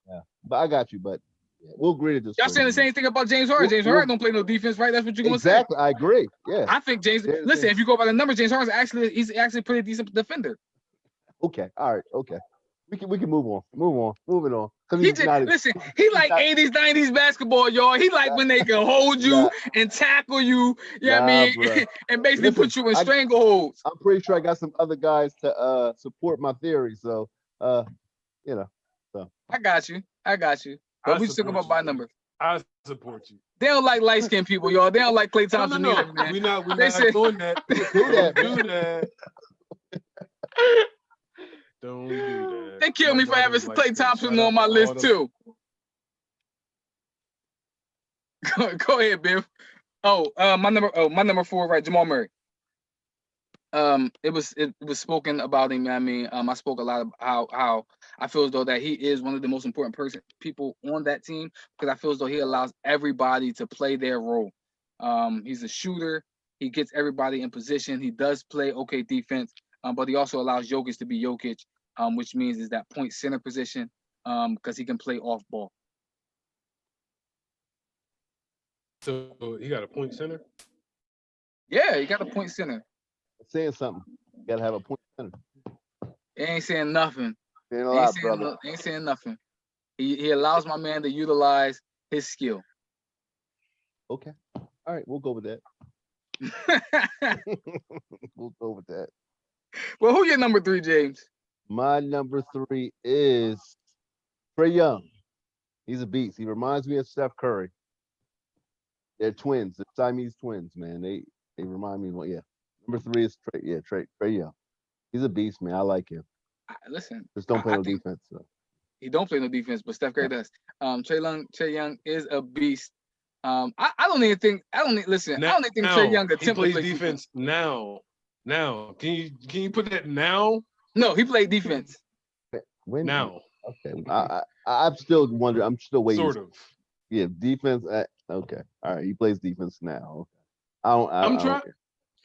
Yeah, but I got you. But we'll agree to this. Y'all saying the same thing about James Harden. James Harden don't play no defense, right? That's what you're going to say. Exactly, I agree. Yeah. I think listen, if you go by the numbers, James Harden's actually a pretty decent defender. Okay, all right, okay. We can move on. Moving on. He like 80s, 90s basketball, y'all. He like when they can hold you and tackle you, and basically put you in strangleholds. I'm pretty sure I got some other guys to support my theory. So, So I got you. But we just talking about by numbers. I support you. They don't like light-skinned people, y'all. They don't like Klay Thompson either, man. We're not doing that. Don't do that. Don't do that. They killed me for having Klay Thompson on my list too. Go ahead, Biff. My number 4, right? Jamal Murray. It was spoken about him. I mean, I spoke a lot about how I feel as though that he is one of the most important people on that team because I feel as though he allows everybody to play their role. He's a shooter. He gets everybody in position. He does play okay defense. But he also allows Jokic to be Jokic, which means is that point center position, because he can play off ball. So he got a point center? Yeah, he got a point center. Saying something. You gotta have a point center. He ain't saying nothing. Saying a lot, brother. Ain't saying nothing. He allows my man to utilize his skill. Okay. All right, we'll go with that. We'll go with that. Well, who your number 3, James? My number 3 is Trae Young. He's a beast. He reminds me of Steph Curry. They're twins. They're Siamese twins, man. They remind me of Number 3 is Trae. Yeah, Trae Young. He's a beast, man. I like him. Listen. Just don't play no defense. So. He don't play no defense, but Steph Curry does. Trae Young is a beast. I don't even think Trae Young attempts to play defense now. Can you put that now? No, he played defense. When now? Okay. I'm still wondering. I'm still waiting. Sort of. Yeah, defense. Okay. All right. He plays defense now. Okay. I'm trying.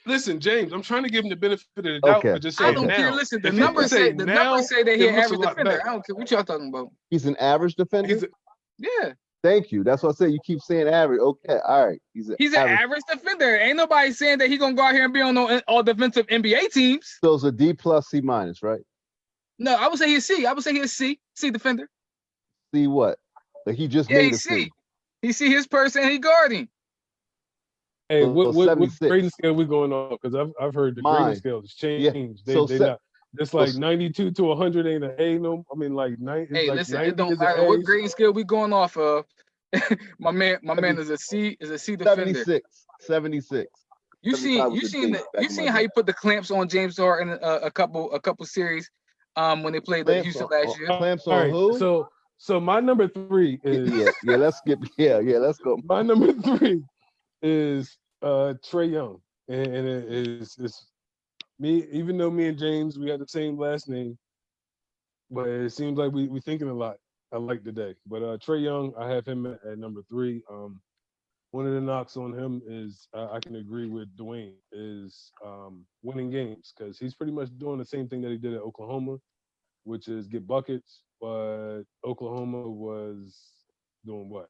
Listen, James, I'm trying to give him the benefit of the doubt. Okay. Just say I don't now. care. Listen, the numbers say that he's an average defender. Better. I don't care what y'all talking about. He's an average defender. Yeah. Thank you. That's what I say. You keep saying average. Okay. All right. He's an average defender. Ain't nobody saying that he's gonna go out here and be on all defensive NBA teams. So it's a D+, C-, right? No, I would say he's C. I would say he's C defender. C what? Like he just made a C. He see his person and he guarding. Hey, what grading scale we going on? Because I've heard the grading scale has changed. Yeah. It's like 92 to 100 ain't an A no. I mean like 90. Hey, like listen, 90 it don't matter what grading scale we going off of. my man is a C defender. 76. You 75 was a seen date back you in my seen how day. you put the clamps on James Harden a couple series when they played the Clamps Houston on, last year. clamps All on right. who? So my number 3 is Yeah. Let's skip. Yeah. Let's go. my number 3 is Trey Young, and it's me. Even though me and James we had the same last name, but it seems like we thinking a lot alike today. But Trey Young, I have him at number 3. One of the knocks on him is I can agree with Dwayne is winning games because he's pretty much doing the same thing that he did at Oklahoma, which is get buckets. But Oklahoma was doing what?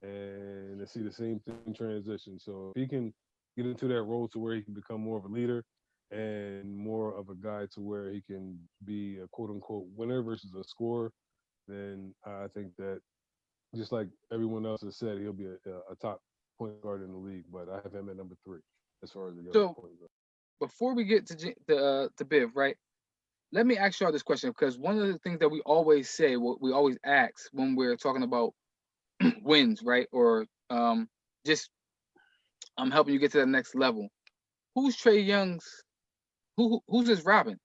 And I see the same thing transition. So if he can get into that role to where he can become more of a leader and more of a guy to where he can be a quote unquote winner versus a scorer, then I think that just like everyone else has said, he'll be a top point guard in the league. But I have him at number 3 as far as the young So point guard. before we get to Biv, right? Let me ask y'all this question because one of the things that we always say, what we always ask when we're talking about wins, right? Or just helping you get to the next level. Who's Trey Young's? Who's his Robin?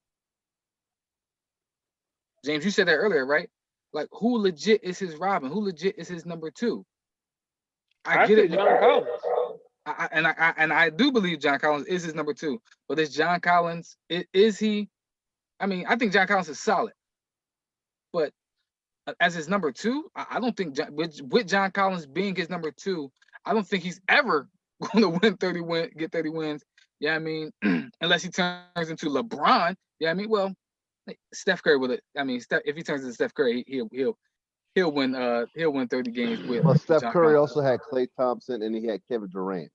James, you said that earlier, right? Like who legit is his Robin? Who legit is his number 2? I I get say it. John Collins. I do believe John Collins is his number 2, but is John Collins? Is he? I mean, I think John Collins is solid, but as his number 2, I don't think with John Collins being his number 2, I don't think he's ever going to get 30 wins. Yeah, I mean, unless he turns into LeBron. Yeah, I mean, well, Steph Curry with it. I mean, if he turns into Steph Curry, he'll win 30 games with Well, Steph John Curry Collins. also had Klay Thompson and he had Kevin Durant.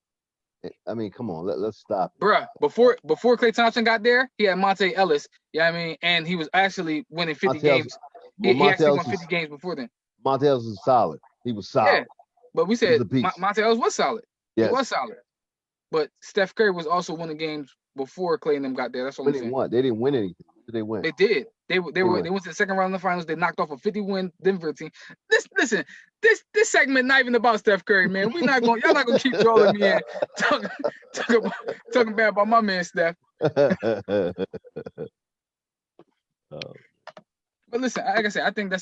I mean, come on, let's stop it. Bruh, before Klay Thompson got there, he had Monte Ellis. Yeah, I mean, and he was actually winning 50 games. He actually won 50 games before then. Monte Ellis is solid. He was solid. Yeah, but we said Monte Ellis was solid. Yes. He was solid. But Steph Curry was also winning games before Klay and them got there. That's what I'm saying. They didn't win anything. Did they win? They did. They went to the second round of the finals. They knocked off a 50-win Denver team. This segment not even about Steph Curry, man. Y'all not gonna keep drawing me in talking bad about my man Steph. But listen, like I said, I think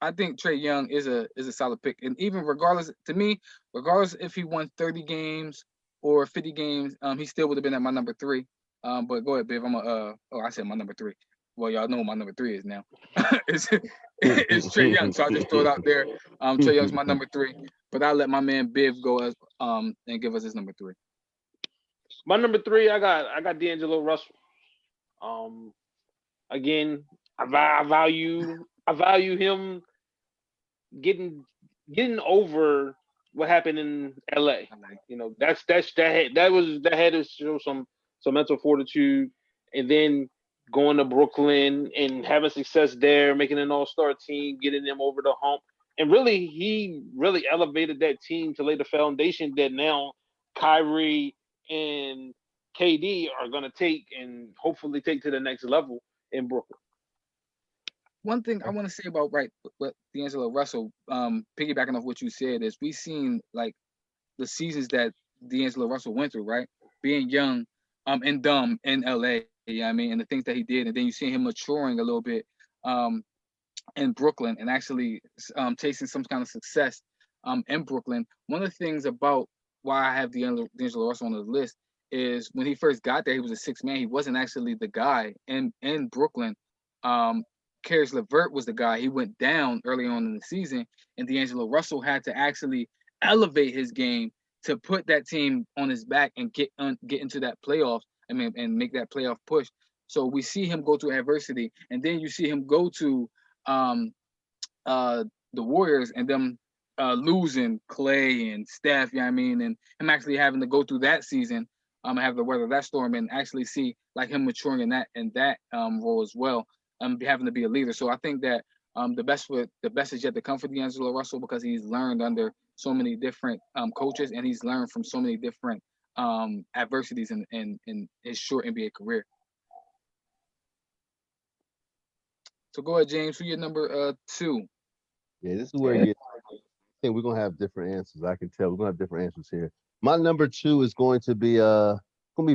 I think Trey Young is a solid pick, and even regardless if he won 30 games or 50 games, he still would have been at my number 3. But go ahead, Biv. I said my number 3. Well, y'all know what my number 3 is now. it's Trey Young, so I'll just throw it out there. Trey Young's my number 3, but I'll let my man Biv go as and give us his number 3. My number 3, I got D'Angelo Russell. Again, I value him getting over what happened in LA. You know, that had to show some mental fortitude, and then going to Brooklyn and having success there, making an all-star team, getting them over the hump. And really, he really elevated that team to lay the foundation that now Kyrie and KD are going to take and hopefully take to the next level in Brooklyn. One thing I want to say about what D'Angelo Russell, piggybacking off what you said, is we seen like the seasons that D'Angelo Russell went through, right? Being young, and dumb in LA, yeah, I mean, and the things that he did, and then you see him maturing a little bit, in Brooklyn and actually tasting some kind of success, in Brooklyn. One of the things about why I have D'Angelo Russell on the list is when he first got there, he was a 6th man. He wasn't actually the guy in Brooklyn. Caris LeVert was the guy. He went down early on in the season, and D'Angelo Russell had to actually elevate his game to put that team on his back and get into that playoffs. I mean, and make that playoff push. So we see him go through adversity, and then you see him go to the Warriors and them losing Klay and Steph. You know what I mean, and him actually having to go through that season, have to weather that storm, and actually see like him maturing in that role as well. Having to be a leader. So I think that the best is yet to come for D'Angelo Russell because he's learned under so many different coaches and he's learned from so many different adversities in his short NBA career. So go ahead, James. Who your number 2? Yeah, this is where I think we're gonna have different answers. I can tell we're gonna have different answers here. My number 2 is going to be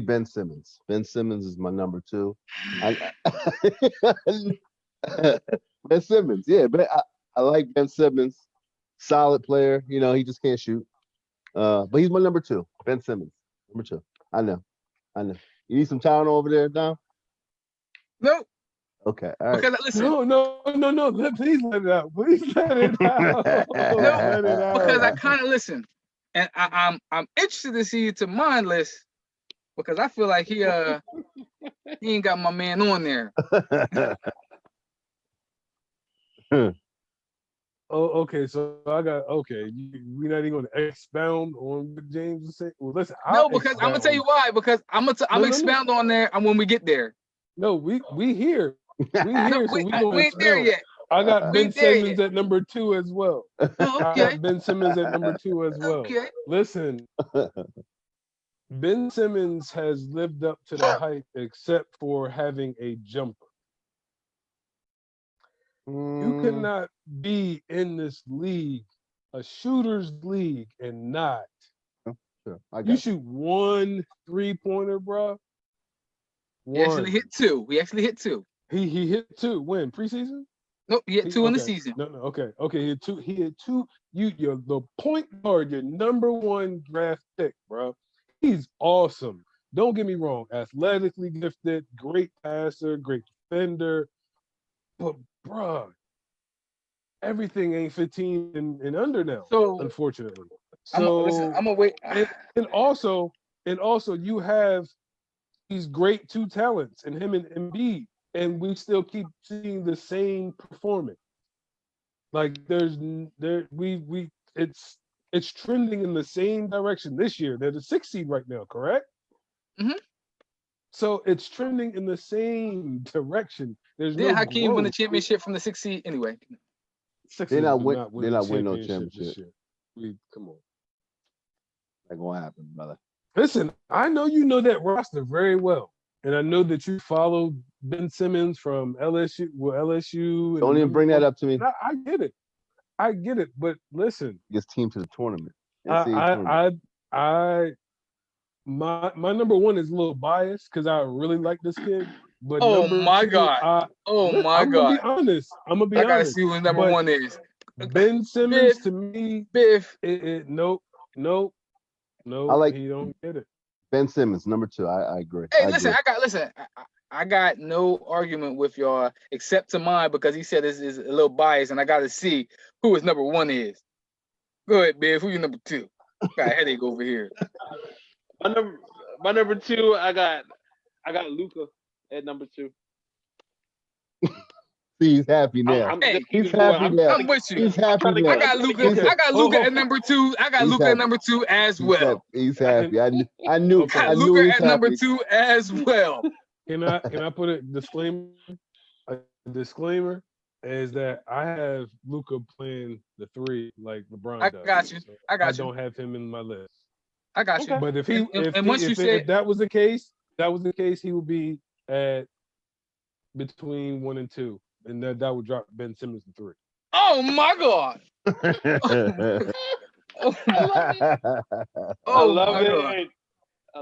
Ben Simmons. Ben Simmons is my number 2. I, Ben Simmons, yeah, I like Ben Simmons. Solid player, he just can't shoot. But he's my number 2. Ben Simmons, number 2. I know. You need some time over there now? Nope. Okay, all right. Because listen, No. Please let it out. Please let it out. Let it out. because I kind of listen, and I'm interested to see to mine list because I feel like he ain't got my man on there. Oh, okay. So I got okay. We're not even going to expound on what James is saying. Well, listen. No, because I'm gonna tell you why. Because I'm expound on there, and when we get there. No, we here. We here. No, so we gonna ain't there expound. yet. I got Ben Simmons yet. at number 2 as well. Oh, I okay. got Ben Simmons at number 2 as well. Okay. Listen, Ben Simmons has lived up to the hype except for having a jumper. You cannot be in this league, a shooter's league, and not. Sure, you shoot 1 3-pointer, bro. He actually hit 2. He hit 2. When? Preseason? Nope, he hit 2 in the season. No, okay. He hit 2. He hit 2. You're the point guard, your number 1 draft pick, bro. He's awesome. Don't get me wrong. Athletically gifted, great passer, great defender. But, bro, everything ain't 15 and under now, So, unfortunately. So I'm gonna wait. And also you have these great 2 talents in him and Embiid, and we still keep seeing the same performance. Like it's trending in the same direction this year. They're the 6th seed right now, correct? Mm-hmm. So it's trending in the same direction. There's no Hakeem win the championship from the 6th seed anyway. They're not winning no championship. Come on. Not gonna happen, brother. Listen, I know you know that roster very well, and I know that you followed Ben Simmons from LSU. Don't even bring that up to me. I get it, but listen, gets team to the tournament. My number 1 is a little biased because I really like this kid. But I'm gonna be honest. I gotta see who number 1 is. Ben Simmons to me, Biff. Nope. He don't get it. Ben Simmons, number 2. I agree. Hey, I got no argument with y'all except to mine because he said this is a little biased, and I got to see who his number 1 is. Go ahead, Biff. Who your number 2? Got a headache over here. My number 2, I got Luka at number 2. See, he's happy now. He's happy now. I'm with you. He's happy now. I got Luka at number 2. I got Luka at number 2 as well. He's happy. I knew. I got Luka at number 2 as well. Can I put a disclaimer? A disclaimer is that I have Luka playing the 3 like LeBron does. I got you. I don't have him in my list. I got you. But if that was the case, he would be at between 1 and 2. And that would drop Ben Simmons to 3. Oh my God! I love it.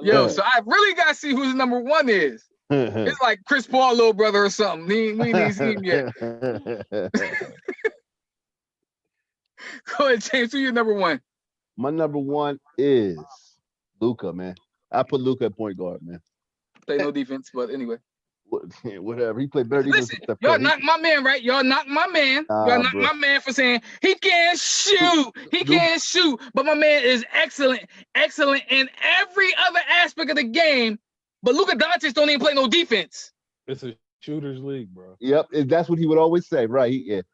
Yo, so I really gotta see who his number 1 is. It's like Chris Paul, little brother or something. We ain't seen him yet. Go ahead, James. Who your number 1? My number 1 is Luka, man. I put Luka at point guard, man. Play no defense, but anyway. Whatever. He played better defense. Listen, y'all knock my man, right? Y'all knock my man. Y'all knock my man for saying he can't shoot. He can't shoot. But my man is excellent in every other aspect of the game. But Luka Doncic don't even play no defense. It's a shooter's league, bro. Yep, that's what he would always say, right?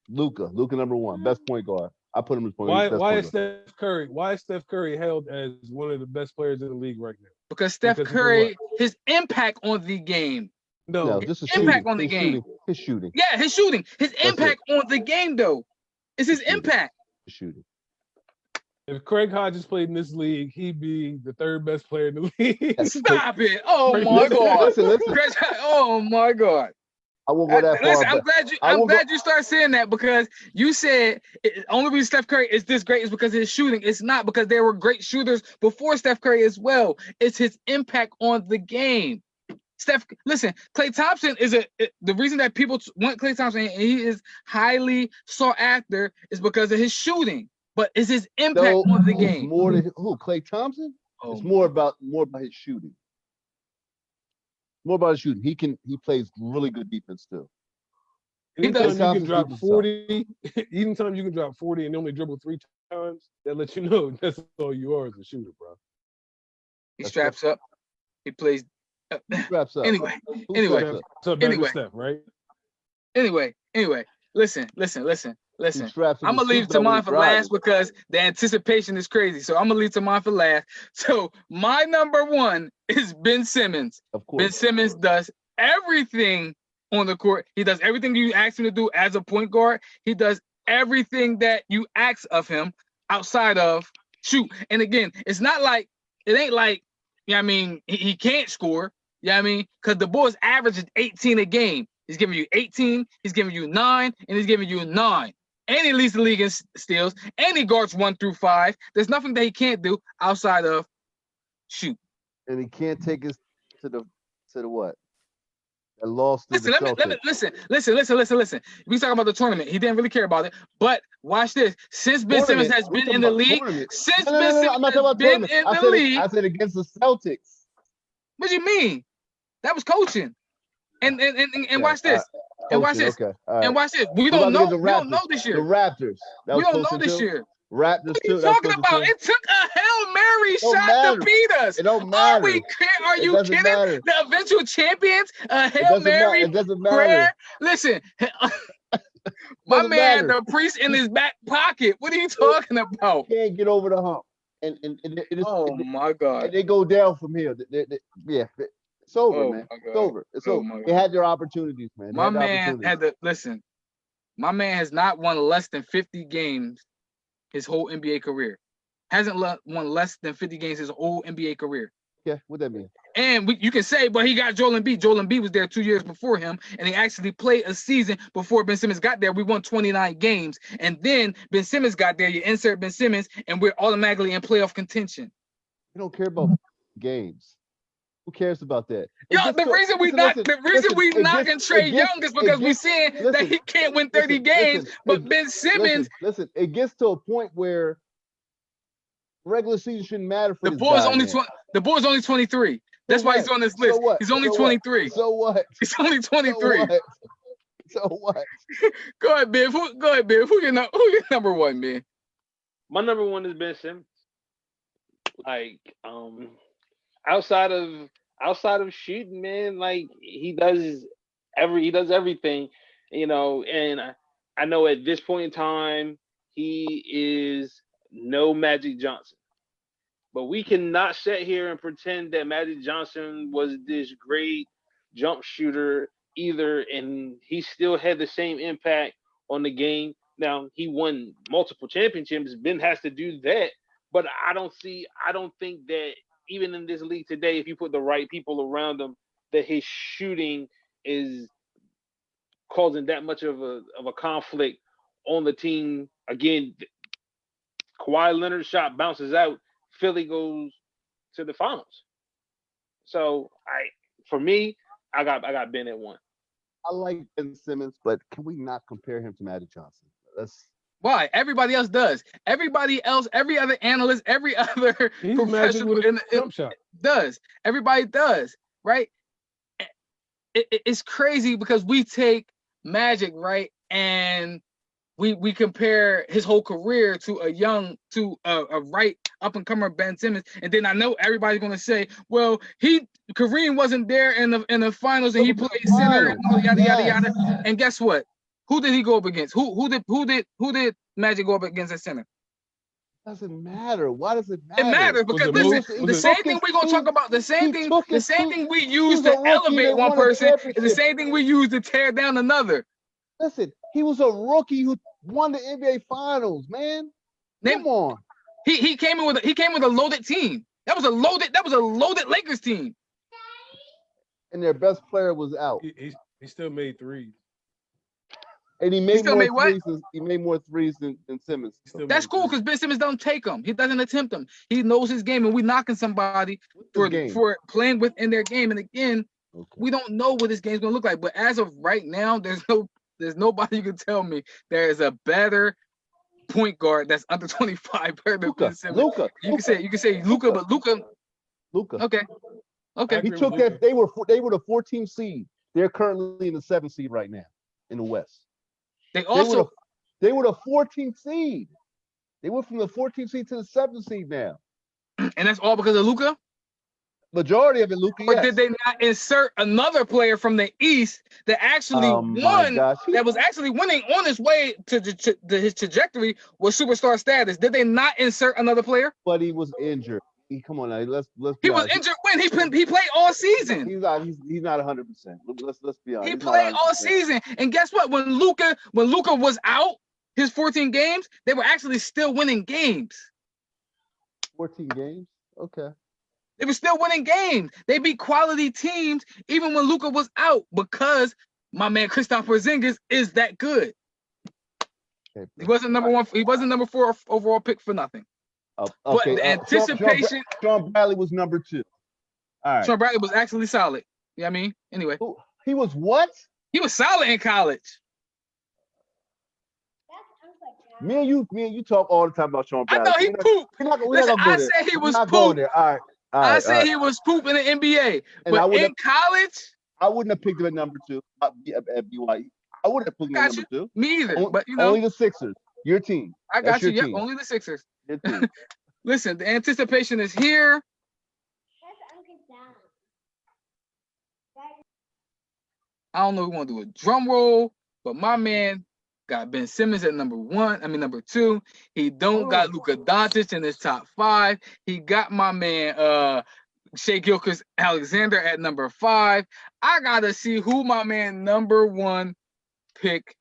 Luka number 1, best point guard. I put him as point guard. Why is Steph Curry held as one of the best players in the league right now? Because Steph Curry, his impact on the game. No, just his impact on the game. His shooting. Yeah, his shooting. His impact on the game, though. It's his impact. His shooting. If Craig Hodges played in this league, he'd be the 3rd best player in the league. Stop it. Oh, my God. Listen. Oh, my God. I won't go that far. Listen, but I'm glad you started saying that because you said only reason Steph Curry is this great is because of his shooting. It's not because there were great shooters before Steph Curry as well. It's his impact on the game. Listen, Klay Thompson is the reason that people want Klay Thompson and he is highly sought after is because of his shooting, but it's his impact on the game. More than who? Klay Thompson? It's more about his shooting. More about his shooting. He plays really good defense too. Anytime you can drop 40, anytime you can drop 40 and only dribble 3 times, that lets you know that's all you are as a shooter, bro. He straps up. He plays. He straps up. Anyway. Steph, right? Anyway. Listen. I'm gonna leave to mine for last because the anticipation is crazy. So I'm gonna leave to mine for last. So my number one is Ben Simmons. Of course. Ben Simmons does everything on the court. He does everything you ask him to do as a point guard. He does everything that you ask of him outside of shoot. And again, it ain't like, you know what I mean, he can't score. You know what I mean? Because the boy's average is 18 a game. He's giving you 18, he's giving you 9, and he's giving you 9. And he leads the league in steals, and he guards 1 through 5. There's nothing that he can't do outside of shoot. And he can't take us to the what? A loss to Listen. We talk about the tournament. He didn't really care about it. But watch this. Since Ben Simmons has been in the league, I said against the Celtics. What do you mean? That was coaching. And watch this. And watch this. Okay. And watch this. We don't know. We don't know this year. The Raptors. We don't know this year. Raptors what are you talking about? It took a Hail Mary shot to beat us. It don't matter. Are you kidding? Matter. The eventual champions, a Hail Mary it doesn't prayer. Matter. Listen, my man had the priest in his back pocket. What are you talking about? Can't get over the hump. And my God. And they go down from here. It's over, man. It's over. It's over. They had their opportunities, man. My man had to listen. My man has not won less than 50 games his whole NBA career. Hasn't won less than 50 games his whole NBA career. Yeah, what that mean? And you can say, but he got Joel Embiid. Joel Embiid was there 2 years before him, and he actually played a season before Ben Simmons got there. We won 29 games, and then Ben Simmons got there. You insert Ben Simmons, and we're automatically in playoff contention. We don't care about games. Who cares about that? The reason we knocking Trae Young is because we're seeing that he can't win 30 games, but Ben Simmons. Listen, it gets to a point where regular season shouldn't matter for the boy's only 20. The boy's only 23. That's why he's on this list. He's only 23. So what? He's only 23. So what? Go ahead, Biv. Who your number one, man? My number one is Ben Simmons. Like, outside of shooting, man, like he does everything, you know. And I know at this point in time he is no Magic Johnson, but we cannot sit here and pretend that Magic Johnson was this great jump shooter either, and he still had the same impact on the game. Now he won multiple championships. Ben has to do that, but I don't think that even in this league today, if you put the right people around him, that his shooting is causing that much of a conflict on the team. Again, Kawhi Leonard's shot bounces out, Philly goes to the finals. So for me, I got Ben at 1. I like Ben Simmons, but can we not compare him to Magic Johnson? Why? Everybody else does. Everybody else, every other analyst, every other professional does. Everybody does, right? It's crazy because we take Magic, right, and we compare his whole career to a right up and comer Ben Simmons, and then I know everybody's gonna say, well, Kareem wasn't there in the finals and he played center and yada yada yada. And guess what? Who did he go up against? Who did Magic go up against at center? Doesn't matter. Why does it matter? It matters because listen, the same thing we're gonna talk about, the same thing we use to elevate one person is the same thing we use to tear down another. Listen, he was a rookie who won the NBA Finals, man. Come on. He came in with a loaded team. That was a loaded Lakers team. And their best player was out. He still made threes. And he made still more made what? threes. He made more threes than Simmons. He still That's made cool threes. because Ben Simmons don't take them. He doesn't attempt them. He knows his game, and we knocking somebody What's his game? for playing within their game. And again, Okay. we don't know what this game's gonna look like. But as of right now, there's nobody you can tell me there is a better point guard that's under 25 better than Ben Simmons. You can say Luka, but Luka. Okay. He took that. They were the 14th seed. They're currently in the 7th seed right now in the West. They were the 14th seed. They went from the 14th seed to the 7th seed now. And that's all because of Luka? Majority of it, Luka. Or yes. did they not insert another player from the East that actually won? That was actually winning on his way to his trajectory was superstar status. Did they not insert another player? But he was injured. Come on now, let's. He was injured when he played all season. He's not 100%. Let's be honest. He played all season, and guess what? When Luka was out, his 14 games, they were actually still winning games. 14 games, okay. They were still winning games. They beat quality teams even when Luka was out because my man Kristaps Porzingis is that good. Okay. He wasn't number one. He wasn't number 4 overall pick for nothing. Okay. But the anticipation. Sean Bradley was number 2. All right. Sean Bradley was actually solid. You know what I mean? Anyway. He was what? He was solid in college. Me and you talk all the time about Sean Bradley. I know he pooped. Listen, I said he was pooped. All right. I said he was poop in the NBA. But in college, I wouldn't have picked him at number 2 at BYU. I wouldn't have picked him at number 2. Me either. But you know, only the Sixers. Your team. I got you. Yep, only the Sixers. Your team. Listen, the anticipation is here. I don't know if we want to do a drum roll, but my man got Ben Simmons at number 2. He don't got Luka Doncic in his top 5. He got my man Shai Gilgeous-Alexander at number 5. I gotta see who my man number 1 pick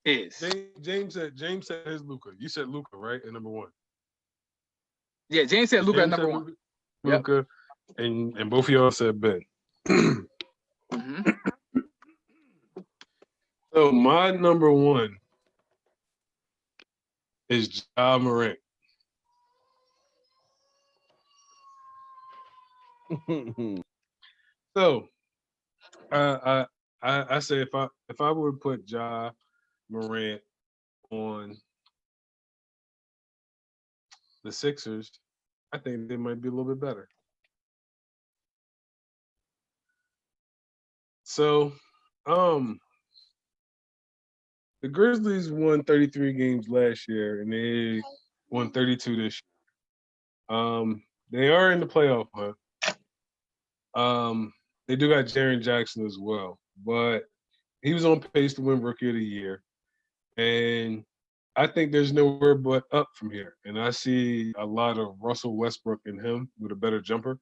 is. James said his Luka. You said Luka, right? At number 1. Yeah, James said Luka at number 1. Luka, yep. and both of y'all said Ben. Mm-hmm. So my number 1 is Ja Morant. So I say if I would put Ja Morant on the Sixers, I think they might be a little bit better. So the Grizzlies won 33 games last year, and they won 32 this year. They are in the playoff hunt. They do got Jaren Jackson as well, but he was on pace to win Rookie of the Year. And I think there's nowhere but up from here. And I see a lot of Russell Westbrook in him with a better jumper.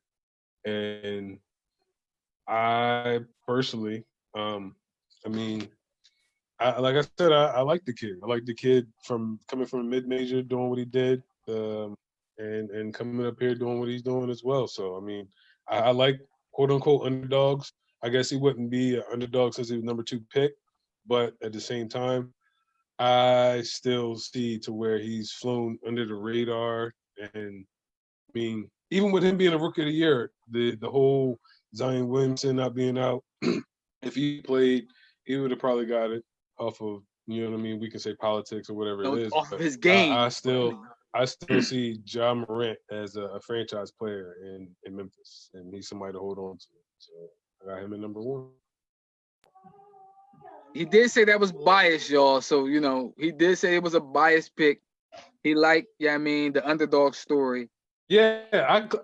And I personally, like I said, I like the kid. I like the kid from coming from a mid-major, doing what he did, and coming up here doing what he's doing as well. So, I like quote-unquote underdogs. I guess he wouldn't be an underdog since he was number 2 pick, but at the same time, I still see to where he's flown under the radar. And even with him being a Rookie of the Year, the whole Zion Williamson not being out, if he played, he would have probably got it off of, you know what I mean? We can say politics or whatever it is. Off of his game. I still see Ja Morant as a franchise player in Memphis, and he's somebody to hold on to. So I got him at number 1. He did say that was biased, y'all. So, he did say it was a biased pick. He liked, the underdog story. Yeah,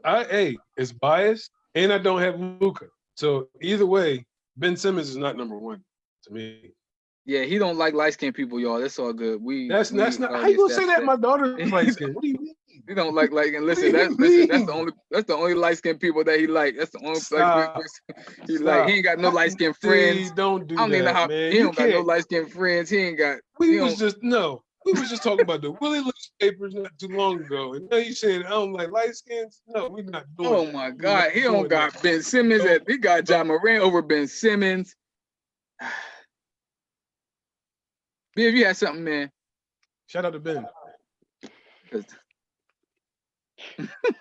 hey, it's biased, and I don't have Luka. So either way, Ben Simmons is not number 1 to me. Yeah, he don't like light-skinned people, y'all. That's all good. That's not. How you gonna say that? My daughter's light-skinned. What do you mean? He don't like and listen. That's the only light-skinned people that he like. That's the only person he like. He ain't got no light-skinned friends. Don't do I don't that, even know how man. he don't got no light-skinned friends. He ain't got. We was just talking about the Willie Lynch papers not too long ago, and now you saying I don't like light skins? No, we're not doing. Oh my God, he don't got Ben Simmons. He got Ja Morant over Ben Simmons. B, if you had something, man. Shout out to Ben.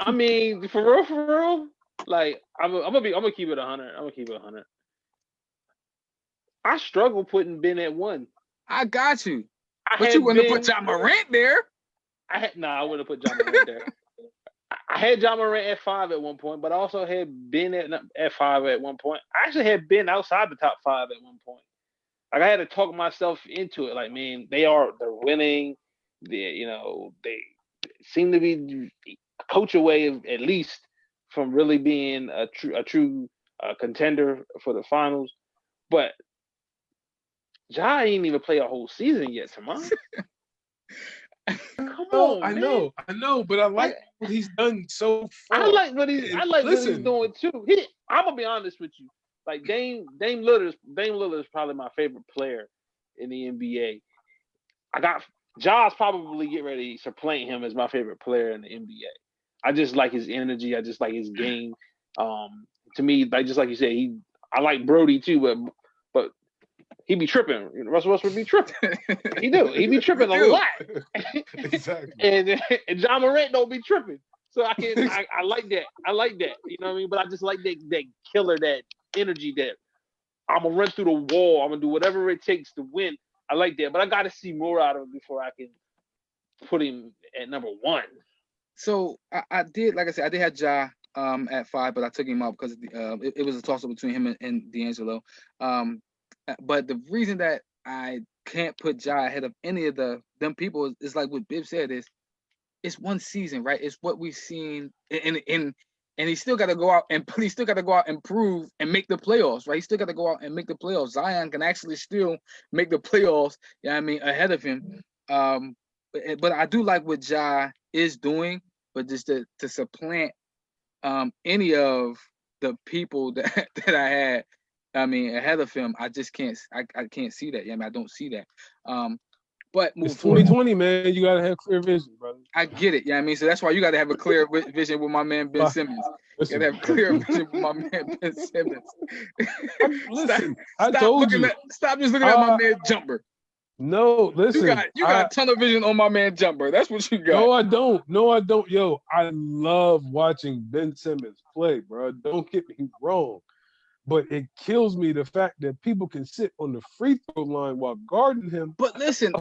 I mean, for real. Like, I'm gonna keep it 100. I'm gonna keep it 100. I struggle putting Ben at 1. I got you. But you wouldn't have put John Morant there. I wouldn't have put John Morant there. I had John Morant at 5 at one point, but I also had Ben at 5 at one point. I actually had Ben outside the top 5 at one point. Like, I had to talk myself into it. Like, man, they're winning. They seem to be a coach away, at least, from really being a true contender for the finals. But Ja ain't even play a whole season yet, Tamon. Come on, I know, but I like what he's done so far. I like what he's doing too. I'm gonna be honest with you. Like, Dame Lillard is probably my favorite player in the NBA. Ja's probably get ready to supplant him as my favorite player in the NBA. I just like his energy. I just like his game. To me, like, just like you said, I like Brody too, but he be tripping. Russell Westbrook be tripping. He do. He be tripping a lot. Exactly. and John Morant don't be tripping. So I like that. I like that. You know what I mean? But I just like that killer, that energy, that I'm gonna run through the wall. I'm gonna do whatever it takes to win. I like that. But I gotta see more out of him before I can put him at number 1. So I did, like I said, I did have Ja at 5, but I took him out because it was a toss-up between him and D'Angelo. But the reason that I can't put Ja ahead of any of them people is like what Bibb said, it's one season, right? It's what we've seen, and he still got to go out and prove and make the playoffs, right? He still got to go out and make the playoffs. Zion can actually still make the playoffs, ahead of him. But I do like what Ja is doing, but just to supplant any of the people that I had, ahead of him, I just can't. I can't see that. I don't see that. But it's 2020, man. You gotta have clear vision, brother. I get it. So that's why you gotta have a clear vision with my man Ben Simmons. You gotta have clear vision with my man Ben Simmons. Listen, stop just looking at my man Jumper. No, listen. You got a ton of vision on my man Jumper. That's what you got. No, I don't. Yo, I love watching Ben Simmons play, bro. Don't get me wrong. But it kills me the fact that people can sit on the free throw line while guarding him. But listen,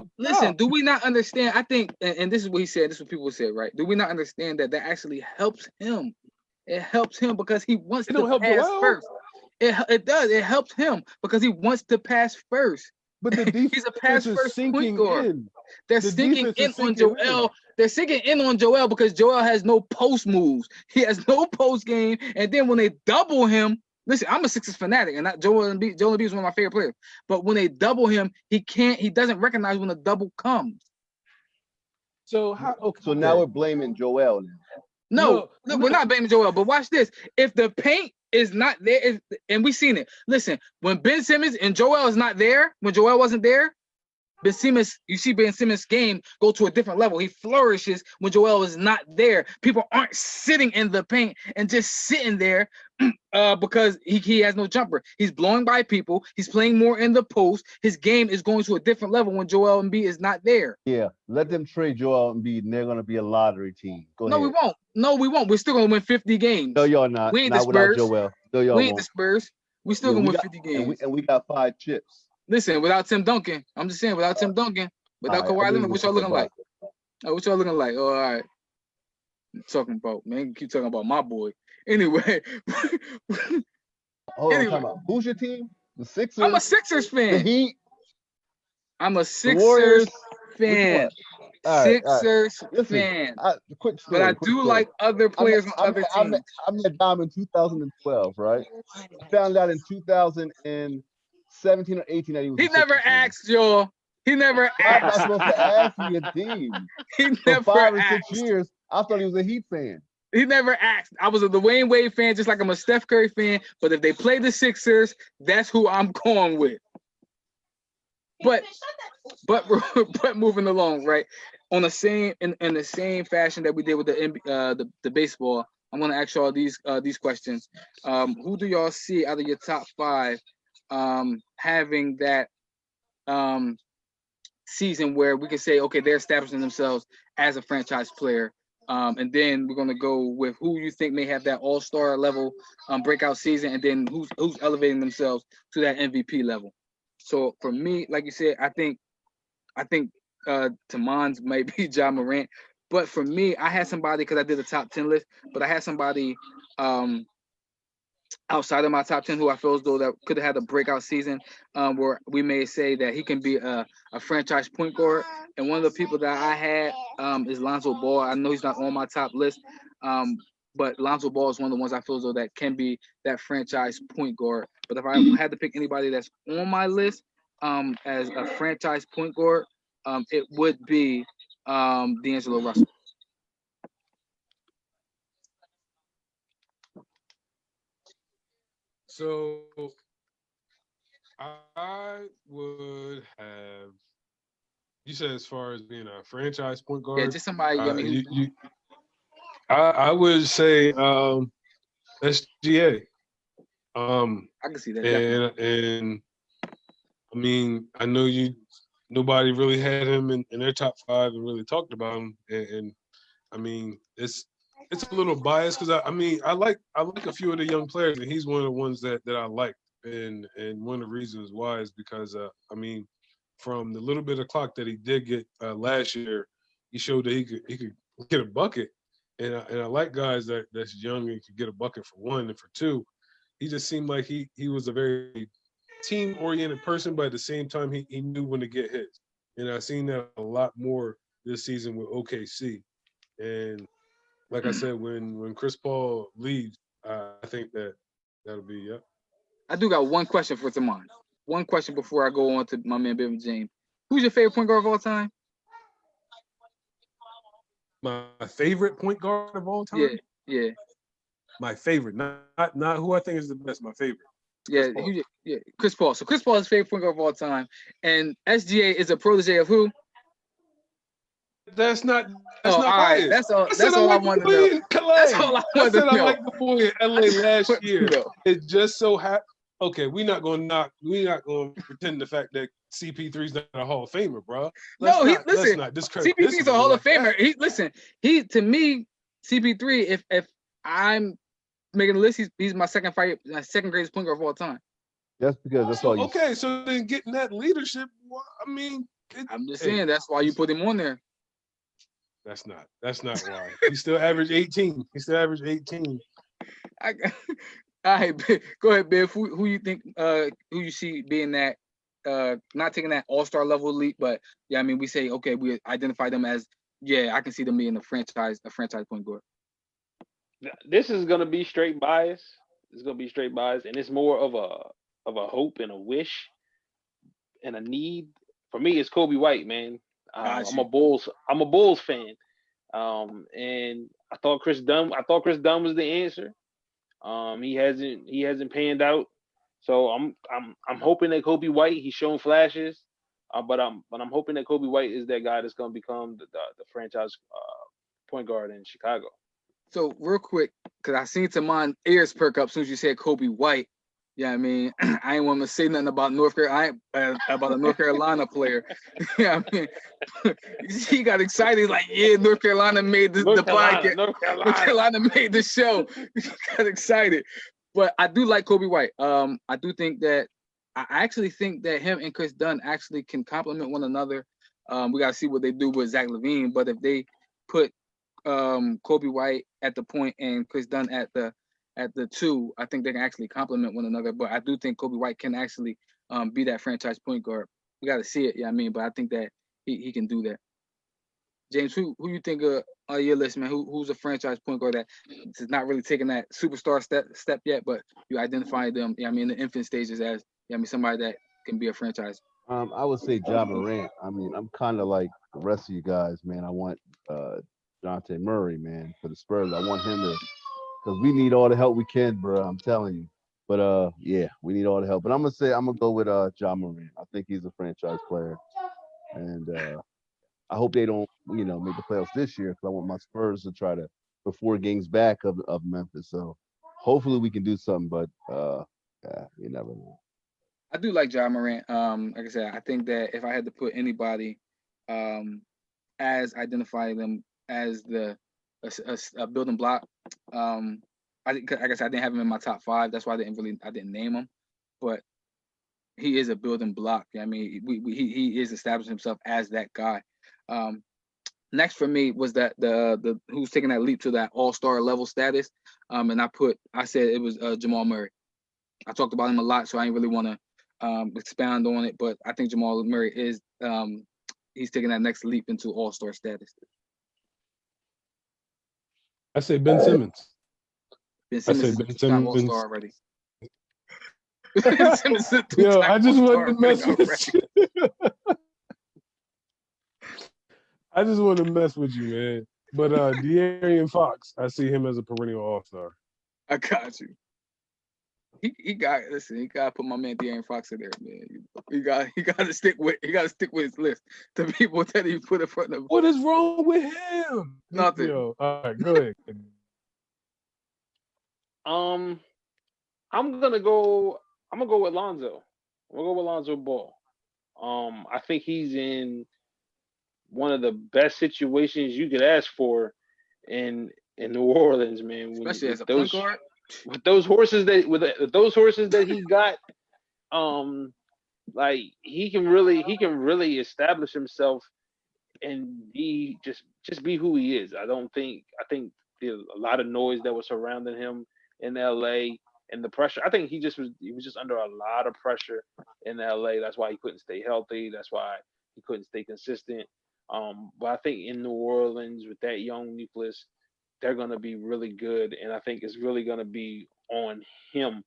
do we not understand? I think, and this is what he said, this is what people said, right? Do we not understand that actually helps him? It helps him because he wants to pass first. It does. It helps him because he wants to pass first. But the defense he's a pass first point guard. They're sinking in on Joel. They're sinking in on Joel because Joel has no post moves. He has no post game. And then when they double him, listen, I'm a Sixers fanatic, and Joel Embiid is one of my favorite players. But when they double him, he doesn't recognize when the double comes. So how? Okay. So now we're blaming Joel. No, we're not blaming Joel. But watch this: if the paint is not there, and we've seen it. Listen, when Ben Simmons and Joel is not there, when Joel wasn't there, you see Ben Simmons' game go to a different level. He flourishes when Joel is not there. People aren't sitting in the paint and just sitting there because he has no jumper. He's blowing by people. He's playing more in the post. His game is going to a different level when Joel Embiid is not there. Yeah, let them trade Joel Embiid, and they're going to be a lottery team. Go ahead. No, we won't. We're still going to win 50 games. No, y'all not. We ain't not the Spurs. Without Joel. No, y'all we ain't won't. the Spurs. We still going to win 50 games. And we got 5 chips. Listen, without Tim Duncan, I'm just saying, without Tim Duncan, without Kawhi Leonard, what y'all looking like? What y'all looking like? Oh, all right. Talking about, man, keep talking about my boy. Anyway. Hold on, who's your team? The Sixers? I'm a Sixers fan. The Heat? I'm a Sixers fan. Sixers fan. Quick story. But I do like other players on other teams. I met Dom in 2012, right? I found out in 2017 or 18 that he was. He never asked, y'all. He never asked. I'm not supposed to ask you a team. He never For 5 or asked. 6 years, I thought he was a Heat fan. He never asked. I was a Dwayne Wade fan, just like I'm a Steph Curry fan. But if they play the Sixers, that's who I'm going with. But moving along, right? On the same in the same fashion that we did with the baseball, I'm gonna ask y'all these questions. Who do y'all see out of your top 5 having that season where we can say, okay, they're establishing themselves as a franchise player. And then we're gonna go with who you think may have that all-star level breakout season, and then who's elevating themselves to that MVP level. So for me, like you said, I think Tamon's might be Ja Morant, but for me, I had somebody because I did a top 10 list, but I had somebody outside of my top 10 who I feel as though that could have had a breakout season, where we may say that he can be a franchise point guard. And one of the people that I had is Lonzo Ball. I know he's not on my top list, but Lonzo Ball is one of the ones I feel as though that can be that franchise point guard. But if I had to pick anybody that's on my list as a franchise point guard, it would be D'Angelo Russell. So I would have. You said as far as being a franchise point guard. Yeah, just somebody. I mean, I would say SGA. I can see that. And I mean, I know nobody really had him in their top 5 and really talked about him. And I mean, it's a little biased because I like a few of the young players, and he's one of the ones that I like. And one of the reasons why is because I mean, from the little bit of clock that he did get last year, he showed that he could get a bucket. And I like guys that's young and can get a bucket for one, and for two, he just seemed like he was a very team-oriented person, but at the same time, he knew when to get hits. And I've seen that a lot more this season with OKC. And like I said, when Chris Paul leaves, I think that'll be, yeah. I do got one question for Tamon. One question before I go on to my man, Bill James. Who's your favorite point guard of all time? My favorite point guard of all time? Yeah. My favorite, not who I think is the best, my favorite. Chris Paul. So Chris Paul is favorite point guard of all time. And SGA is a protege of who? That's not all right. That's all I wanted to know. That's all I wanted to know. I like the boy in LA last year. It just so happened. Okay, we're not gonna pretend the fact that CP3's not a Hall of Famer, bro. Let's not discredit. CP3's a Hall of Famer. To me, CP3, if I'm making a list, he's my second greatest point guard of all time. That's because that's all you. Okay, so then getting that leadership, I mean, I'm just saying that's why you put him on there. That's not why. He still averaged 18. All right, go ahead, Biff. Who you think? Who you see being that? Not taking that all-star level leap, but yeah, I mean, we say okay, we identify them as I can see them being a franchise point guard. This is gonna be straight bias. And it's more of a hope and a wish and a need. For me, it's Kobe White, man. I'm a Bulls fan. And I thought Chris Dunn was the answer. He hasn't panned out. So I'm hoping that Kobe White, he's shown flashes. But I'm hoping that Kobe White is that guy that's gonna become the franchise point guard in Chicago. So real quick, because I seen Tamon's ears perk up as soon as you said Kobe White. Yeah, I mean, I ain't want to say nothing about North Carolina, about a North Carolina player. Yeah, I mean, he got excited, like, North Carolina made the podcast. North Carolina made the show. He got excited. But I do like Kobe White. I actually think that him and Chris Dunn actually can complement one another. We got to see what they do with Zach LaVine. But if they put Kobe White at the point and Chris Dunn at the 2, I think they can actually complement one another. But I do think Kobe White can actually be that franchise point guard. We got to see it, but I think that he can do that. James, who you think on your list, man? Who's a franchise point guard that is not really taking that superstar step yet, but you identify them, in the infant stages as, somebody that can be a franchise? I would say Ja Morant. I mean, I'm kind of like the rest of you guys, man. I want Dejounte Murray, man, for the Spurs. I want him to. Because we need all the help we can, bro. I'm telling you. But we need all the help. But I'm gonna go with Ja Morant. I think he's a franchise player, and I hope they don't, make the playoffs this year. Because I want my Spurs to try to for 4 games back of Memphis. So hopefully we can do something. But you never know. I do like Ja Morant. Like I said, I think that if I had to put anybody, as identifying them as a building block, like I guess I didn't have him in my top 5. That's why I didn't name him, but he is a building block. I mean, he is establishing himself as that guy. Next for me was that the who's taking that leap to that all-star level status. And I said it was Jamal Murray. I talked about him a lot, so I ain't really want to expound on it, but I think Jamal Murray is he's taking that next leap into all-star status. I say Ben Simmons. Ben Simmons is Ben a two-time Simmons. all-star already. Ben Simmons is a two-time Yo, I just all-star wanted to mess already. with you. I just want to mess with you, man. But De'Aaron Fox, I see him as a perennial all-star. I got you. He got to put my man De'Aaron Fox in there, man. He got to stick with his list to people that he put in front of. What is wrong with him? Nothing. Yo, all right, go ahead. I'm gonna go with Lonzo. I'm gonna go with Lonzo Ball. I think he's in one of the best situations you could ask for in New Orleans, man. Especially as a point guard. With those horses that he got, like he can really establish himself and be just be who he is. I think there's a lot of noise that was surrounding him in LA and the pressure. I think he was just under a lot of pressure in LA. That's why he couldn't stay healthy. That's why he couldn't stay consistent. But I think in New Orleans with that young nucleus, they're going to be really good. And I think it's really going to be on him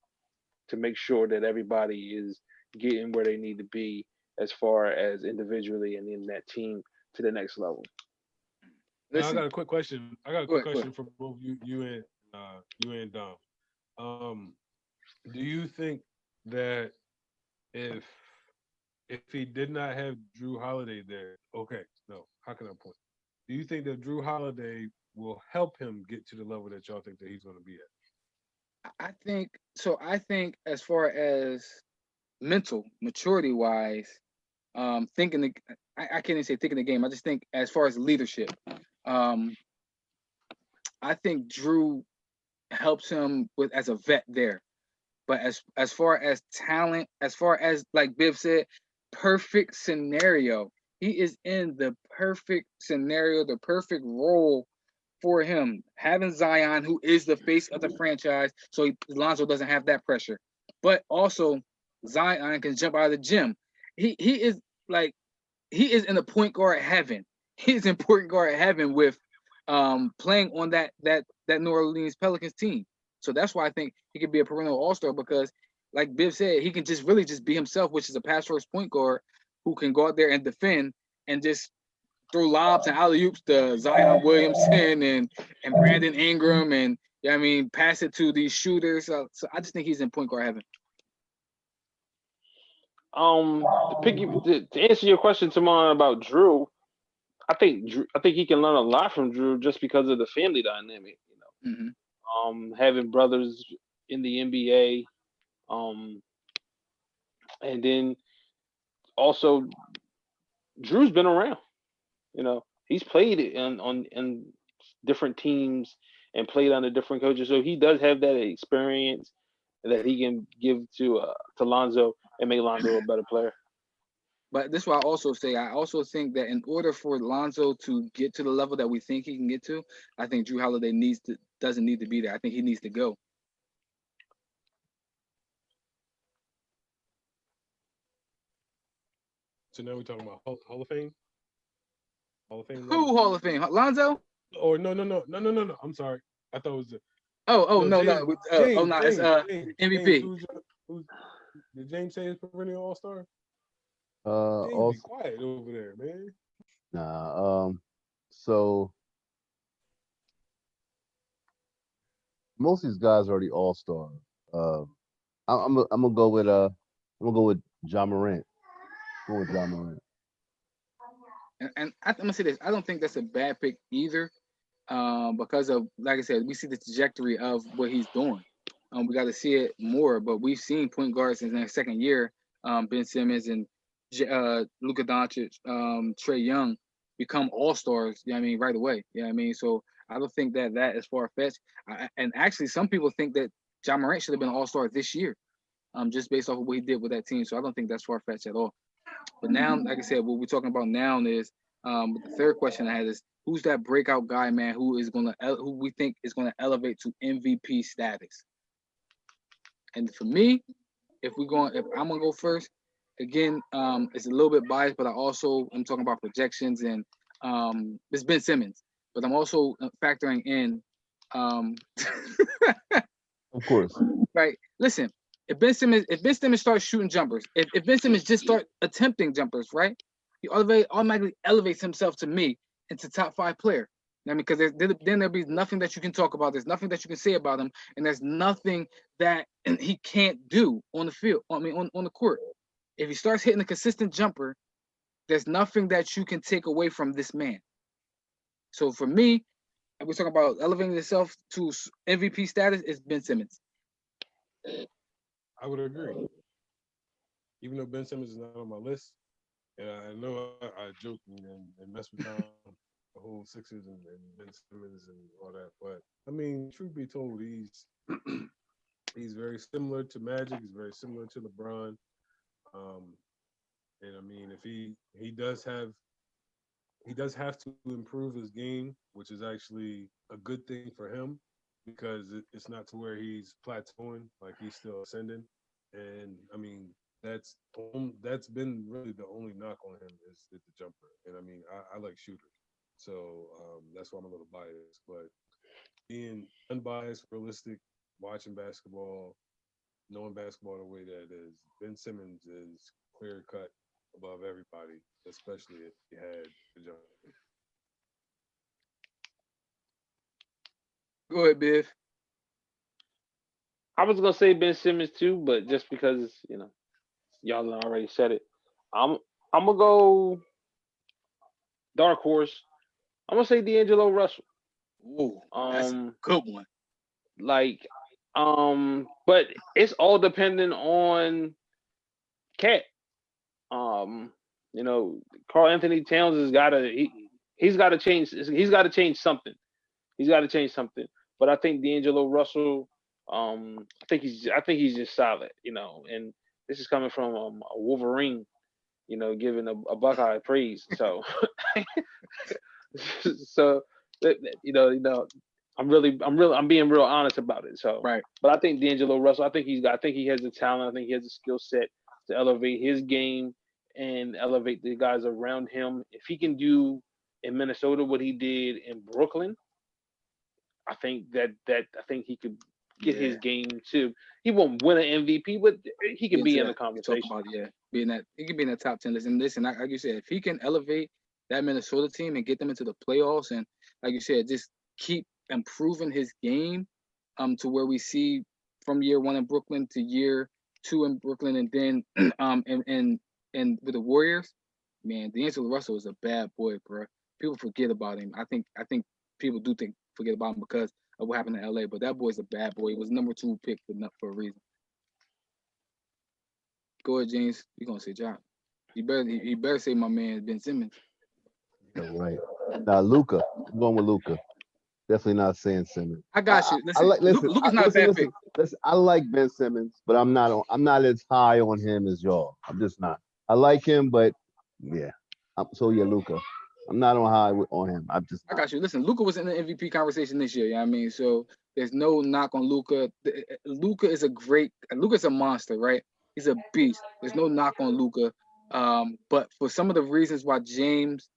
to make sure that everybody is getting where they need to be as far as individually and in that team to the next level. Now, I got a quick question. For both you and Dom. Do you think that if he did not have Drew Holiday there, how can I point? Do you think that Drew Holiday will help him get to the level that y'all think that he's going to be at? I think as far as mental maturity wise, I can't even say thinking the game. I just think as far as leadership, I think Drew helps him with as a vet there. But as far as talent, as far as like Biv said, perfect scenario. He is in the perfect scenario, the perfect role for him. Having Zion, who is the face of the franchise, so Lonzo doesn't have that pressure. But also, Zion can jump out of the gym. He is in the point guard heaven. He's in point guard heaven with playing on that New Orleans Pelicans team. So that's why I think he could be a perennial all-star because, like Biv said, he can just really just be himself, which is a pass-first point guard who can go out there and defend and just throw lobs and alley-oops to Zion Williamson and Brandon Ingram and pass it to these shooters. So I just think he's in point guard heaven. To answer your question, Tamon, about Drew, I think he can learn a lot from Drew just because of the family dynamic. Having brothers in the NBA, and then also Drew's been around. He's played on different teams and played under different coaches, so he does have that experience that he can give to Lonzo and make Lonzo a better player. But this is what I also think that in order for Lonzo to get to the level that we think he can get to, I think Drew Holiday doesn't need to be there. I think he needs to go. So now we're talking about Hall of Fame? Hall of Fame? Who Hall of Fame? Lonzo? Or no. I'm sorry. I thought it was It's MVP. Did James say he's perennial all-star? Be quiet over there, man. Nah. So most of these guys are already all-star. I'm gonna go with Ja Morant. Go with Ja Morant. And I'm gonna say this. I don't think that's a bad pick either, because of, like I said, we see the trajectory of what he's doing. We got to see it more, but we've seen point guards in their second year Ben Simmons and Luka Doncic, Trae Young become all-stars, you know what I mean, right away. You know what I mean? So I don't think that is far-fetched. And actually, some people think that Ja Morant should have been an all-star this year, just based off of what he did with that team. So I don't think that's far-fetched at all. But now, like I said, what we're talking about now is the third question I had is who's that breakout guy, man, who we think is gonna elevate to MVP status? And for me, if I'm gonna go first, again, it's a little bit biased, but I'm talking about projections and it's Ben Simmons, but I'm also factoring in Of course. right. Listen, if Ben Simmons starts shooting jumpers, if Ben Simmons just start attempting jumpers, right, he automatically elevates himself to me into top 5 player. I mean, because then there'll be nothing that you can talk about. There's nothing that you can say about him, and there's nothing that he can't do on the field. I mean, on the court. If he starts hitting a consistent jumper, there's nothing that you can take away from this man. So for me, we're talking about elevating himself to MVP status is Ben Simmons. I would agree. Even though Ben Simmons is not on my list, and I know I joke and mess with Tom, the whole Sixers and Ben Simmons and all that, but I mean, truth be told, he's very similar to Magic. He's very similar to LeBron. And I mean, if he does have to improve his game, which is actually a good thing for him because it's not to where he's plateauing, like he's still ascending. And I mean, that's been really the only knock on him is the jumper. And I mean, I like shooters, so that's why I'm a little biased. But being unbiased, realistic, watching basketball, knowing basketball the way that it is, Ben Simmons is clear cut above everybody, especially if he had the jumper. Go ahead, Biff. I was gonna say Ben Simmons too, but just because y'all already said it, I'm gonna go dark horse. I'm gonna say D'Angelo Russell. Ooh, that's a good one. But it's all dependent on Cat. Karl Anthony Towns has he's got to change. He's got to change something. He's got to change something. But I think D'Angelo Russell, I think he's just solid. And this is coming from a Wolverine, giving a Buckeye praise. So, so I'm being real honest about it. So, right. But I think D'Angelo Russell, I think he has the talent. I think he has the skill set to elevate his game and elevate the guys around him. If he can do in Minnesota what he did in Brooklyn, I think he could get his game too. He won't win an MVP, but he can be in the conversation. He can be in the top 10 list. And listen, like you said, if he can elevate that Minnesota team and get them into the playoffs, and like you said, just keep improving his game, to where we see from year 1 in Brooklyn to year 2 in Brooklyn, and then and with the Warriors, man, D'Angelo Russell is a bad boy, bro. People forget about him. I think people do forget about him because of what happened in LA, but that boy's a bad boy. He was number 2 pick for a reason. Go ahead, James. You're gonna say John. You better say my man Ben Simmons. Yeah, right. Now Luka. I'm going with Luka. Definitely not saying Simmons. I got you. Luka's not a bad pick. Listen, I like Ben Simmons, but I'm not as high on him as y'all. I'm just not. I like him, but yeah. Luka. I'm not on high on him. I got you. Listen, Luka was in the MVP conversation this year. You know what I mean? So there's no knock on Luka. Luka is a monster, right? He's a beast. There's no knock on Luka. But for some of the reasons why James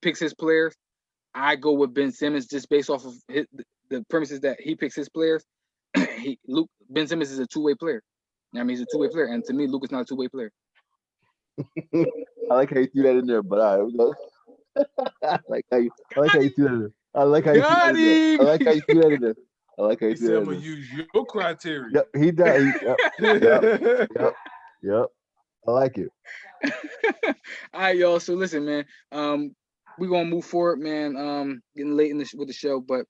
picks his players, I go with Ben Simmons just based off of the premises that he picks his players. Ben Simmons is a two-way player. I mean, he's a two-way player, and to me, Luka's not a two-way player. I like how you threw that in there, but all right, we go. I like how you threw that in there. I like how you threw that in there. I like how you threw that in there. I like how you threw that in there. I'm gonna use your criteria. Yep, he does. Yep. I like it. All right, y'all. So listen, man. We're gonna move forward, man. Getting late with the show, but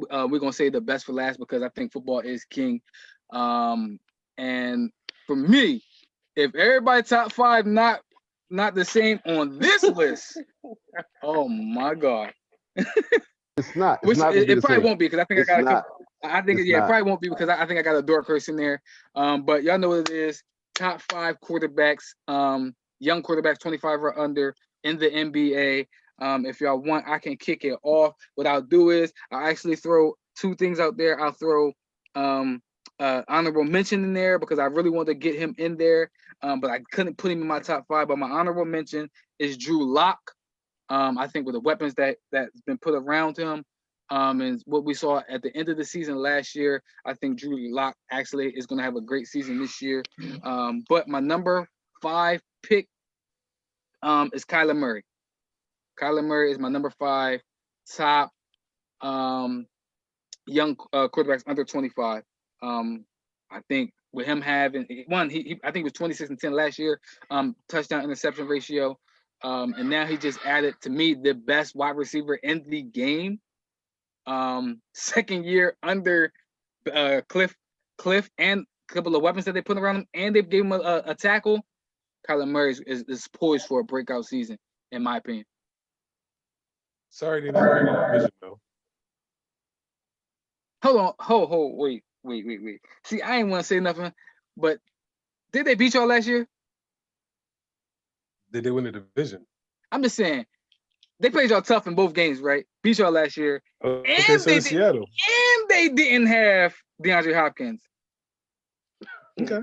we're gonna say the best for last because I think football is king. And for me, if everybody top 5 not the same on this list, oh my God. It's not. Which It's it probably won't be because I think It's I got not. it probably won't be because I think I got a dark horse in there. But y'all know what it is. Top 5 quarterbacks, young quarterbacks 25 or under in the NBA. If y'all want, I can kick it off. What I'll do is I'll actually throw 2 things out there. I'll throw honorable mention in there because I really wanted to get him in there. But I couldn't put him in my top 5. But my honorable mention is Drew Lock. I think with the weapons that's been put around him, and what we saw at the end of the season last year, I think Drew Lock actually is going to have a great season this year. But my number 5 pick is Kyler Murray. Kyler Murray is my number 5 top young quarterbacks under 25. I think with him having I think it was 26-10 last year, touchdown interception ratio. And now he just added to me the best wide receiver in the game. Second year under Cliff and a couple of weapons that they put around him, and they gave him a tackle. Kyler Murray is poised for a breakout season, in my opinion. Sorry, didn't hear any division though. Hold on, wait. See, I ain't want to say nothing, but did they beat y'all last year? Did they win the division? I'm just saying, they played y'all tough in both games, right? Beat y'all last year, Okay, so it's Seattle. and they didn't have DeAndre Hopkins. Okay.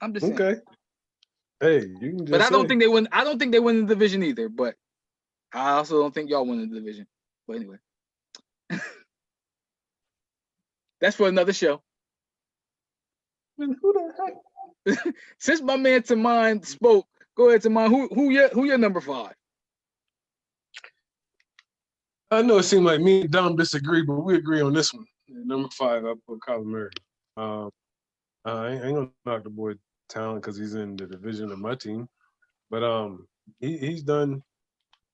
I'm just saying. Okay. Hey, you can just. But I don't think they win. I don't think they win the division either. But I also don't think y'all win the division. But anyway, that's for another show. Who the heck? Since my man Tamon spoke, go ahead, Tamon. Who your number 5? I know it seemed like me and Dom disagree, but we agree on this one. Number 5, I put Kyler Murray. I ain't gonna knock the boy talent because he's in the division of my team, but he's done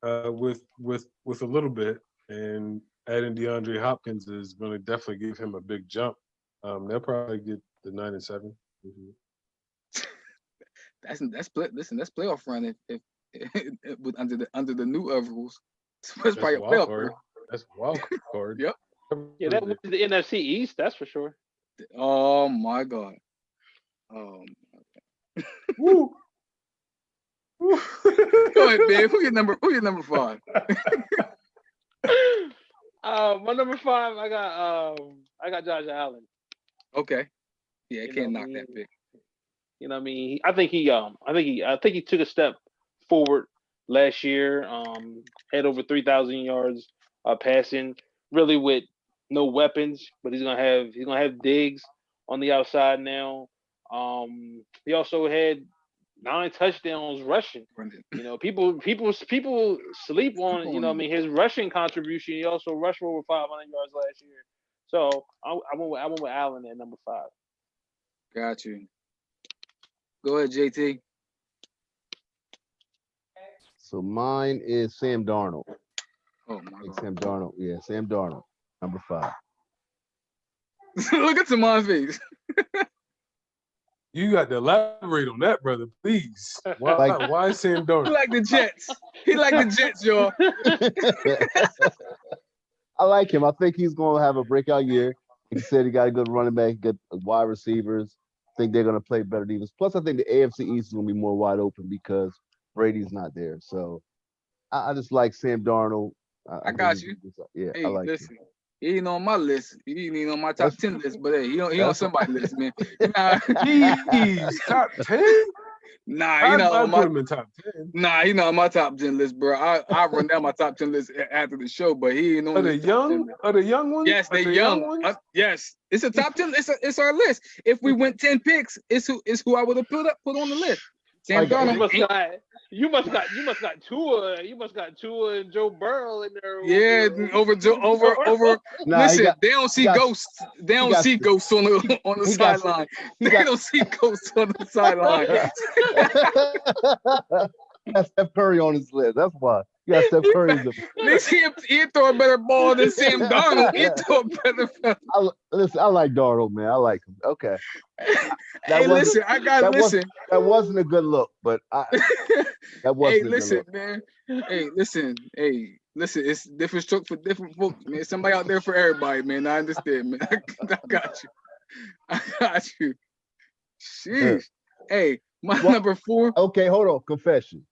with a little bit, and adding DeAndre Hopkins is going to definitely give him a big jump. They'll probably get the 9-7. Mm-hmm. That's playoff run if with under the new rules. That's probably a playoff card. That's wild card. Yep. Yeah, that was the NFC East, that's for sure. Oh my God. Woo. Go ahead, babe. Who your number 5? My number 5, I got Josh Allen. Okay. Yeah, can't knock that pick. You know what I mean? I think he took a step forward last year. Had over 3,000 yards passing, really with no weapons, but he's gonna have Diggs on the outside now. He also had 9 touchdowns rushing. You know, people sleep on, you know what I mean, his rushing contribution. He also rushed for over 500 yards last year. So I went with Allen at number 5. Got you. Go ahead, JT. So mine is Sam Darnold. Oh my God. Sam Darnold. Yeah, Sam Darnold, number 5. Look at Tamon's face. You got to elaborate on that, brother, please. Why Sam Darnold? He like the Jets. He like the Jets, y'all. I like him. I think he's going to have a breakout year. Like you said, he got a good running back, good wide receivers. I think they're going to play better defense. Plus, I think the AFC East is going to be more wide open because Brady's not there. So I just like Sam Darnold. I got you. Yeah, hey, I like listen. him. He ain't on my list. He ain't on my top 10 list, but hey, he on somebody's list, man. Jeez, top 10? Nah, he not on my put him in top 10. Nah, he not on my top 10 list, bro. I run down my top 10 list after the show, but he ain't on. Are they young? Are they young ones? Yes, they young. Yes, it's a top 10. It's our list. If we went 10 picks, it's who I would have put on the list. Sam Darnold. You must got Tua. You must got Tua and Joe Burrow in there. Yeah, over. Nah, listen, they don't see ghosts. They don't see ghosts on the sideline. They don't see ghosts on the sideline. That's Steph Curry on his list. That's why. You got Steph Curry's. At least he throw a better ball than Sam Darnold. He throw a better. Listen, I like Darnold, man. I like him. Okay. Hey, listen, I got listen. That wasn't a good look, but that wasn't Hey, a listen, good look. man. Hey, listen. It's different stroke for different folks, man. Somebody out there for everybody, man. I understand, man. I got you. I got you. Sheesh. Hey, my number 4. Okay, hold on. Confession.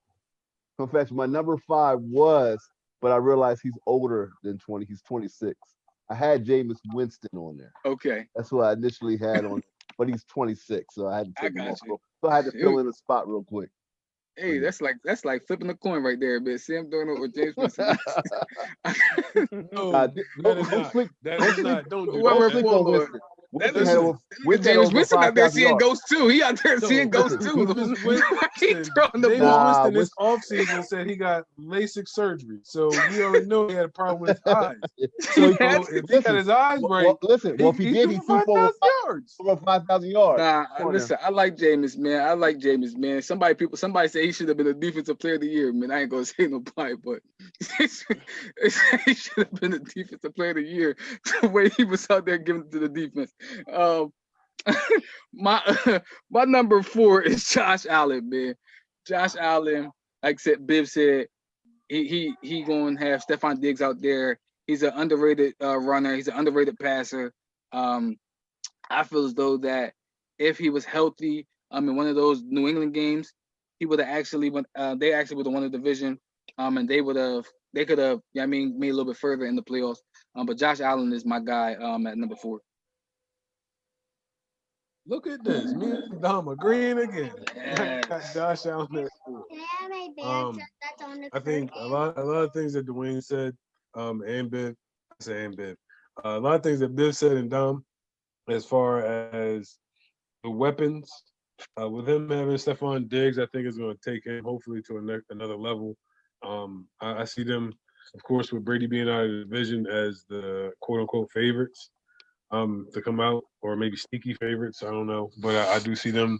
My number 5 was, but I realized he's older than 20. He's 26. I had Jameis Winston on there. Okay. That's what I initially had on, but he's 26, so I had to take him off. you. So I had to fill in the spot real quick. Hey, that's like flipping a coin right there, man. Sam Darnold or James Winston. No, Don't that is not. sleep. That is not. Don't do Whoever that. for Winston. That Winston is had over- Winston had James over Winston out there 5,000 seeing yards. ghosts too. He out there seeing ghosts too. Jameis He Winston, throwing the Jameis ball. Winston this offseason said he got LASIK surgery. So we already know he had a problem with his eyes. So if he got his eyes right, if he did, he threw for over 5,000 yards. Nah, listen, I like Jameis, man. I like Jameis, man. Somebody say he should have been a defensive player of the year, man. I ain't gonna say nobody, but he should have been a defensive player of the year the way he was out there giving it to the defense. My number 4 is Josh Allen, man. Josh Allen, like I said, Biv said, he gonna have Stephon Diggs out there. He's an underrated runner. He's an underrated passer. I feel as though that if he was healthy, in one of those New England games, he would have actually went. They actually would have won the division, and they could have, made a little bit further in the playoffs. But Josh Allen is my guy at number 4. Look at this. Me and Dom agreeing again. Yes. Got Josh Allen at 4. I think a lot of things that Dwayne said, and Biv, a lot of things that Biv said and Dom, as far as the weapons, with him having Stephon Diggs, I think is going to take him hopefully to another level. I see them, of course, with Brady being out of the division as the quote unquote favorites to come out, or maybe sneaky favorites. I don't know, but I do see them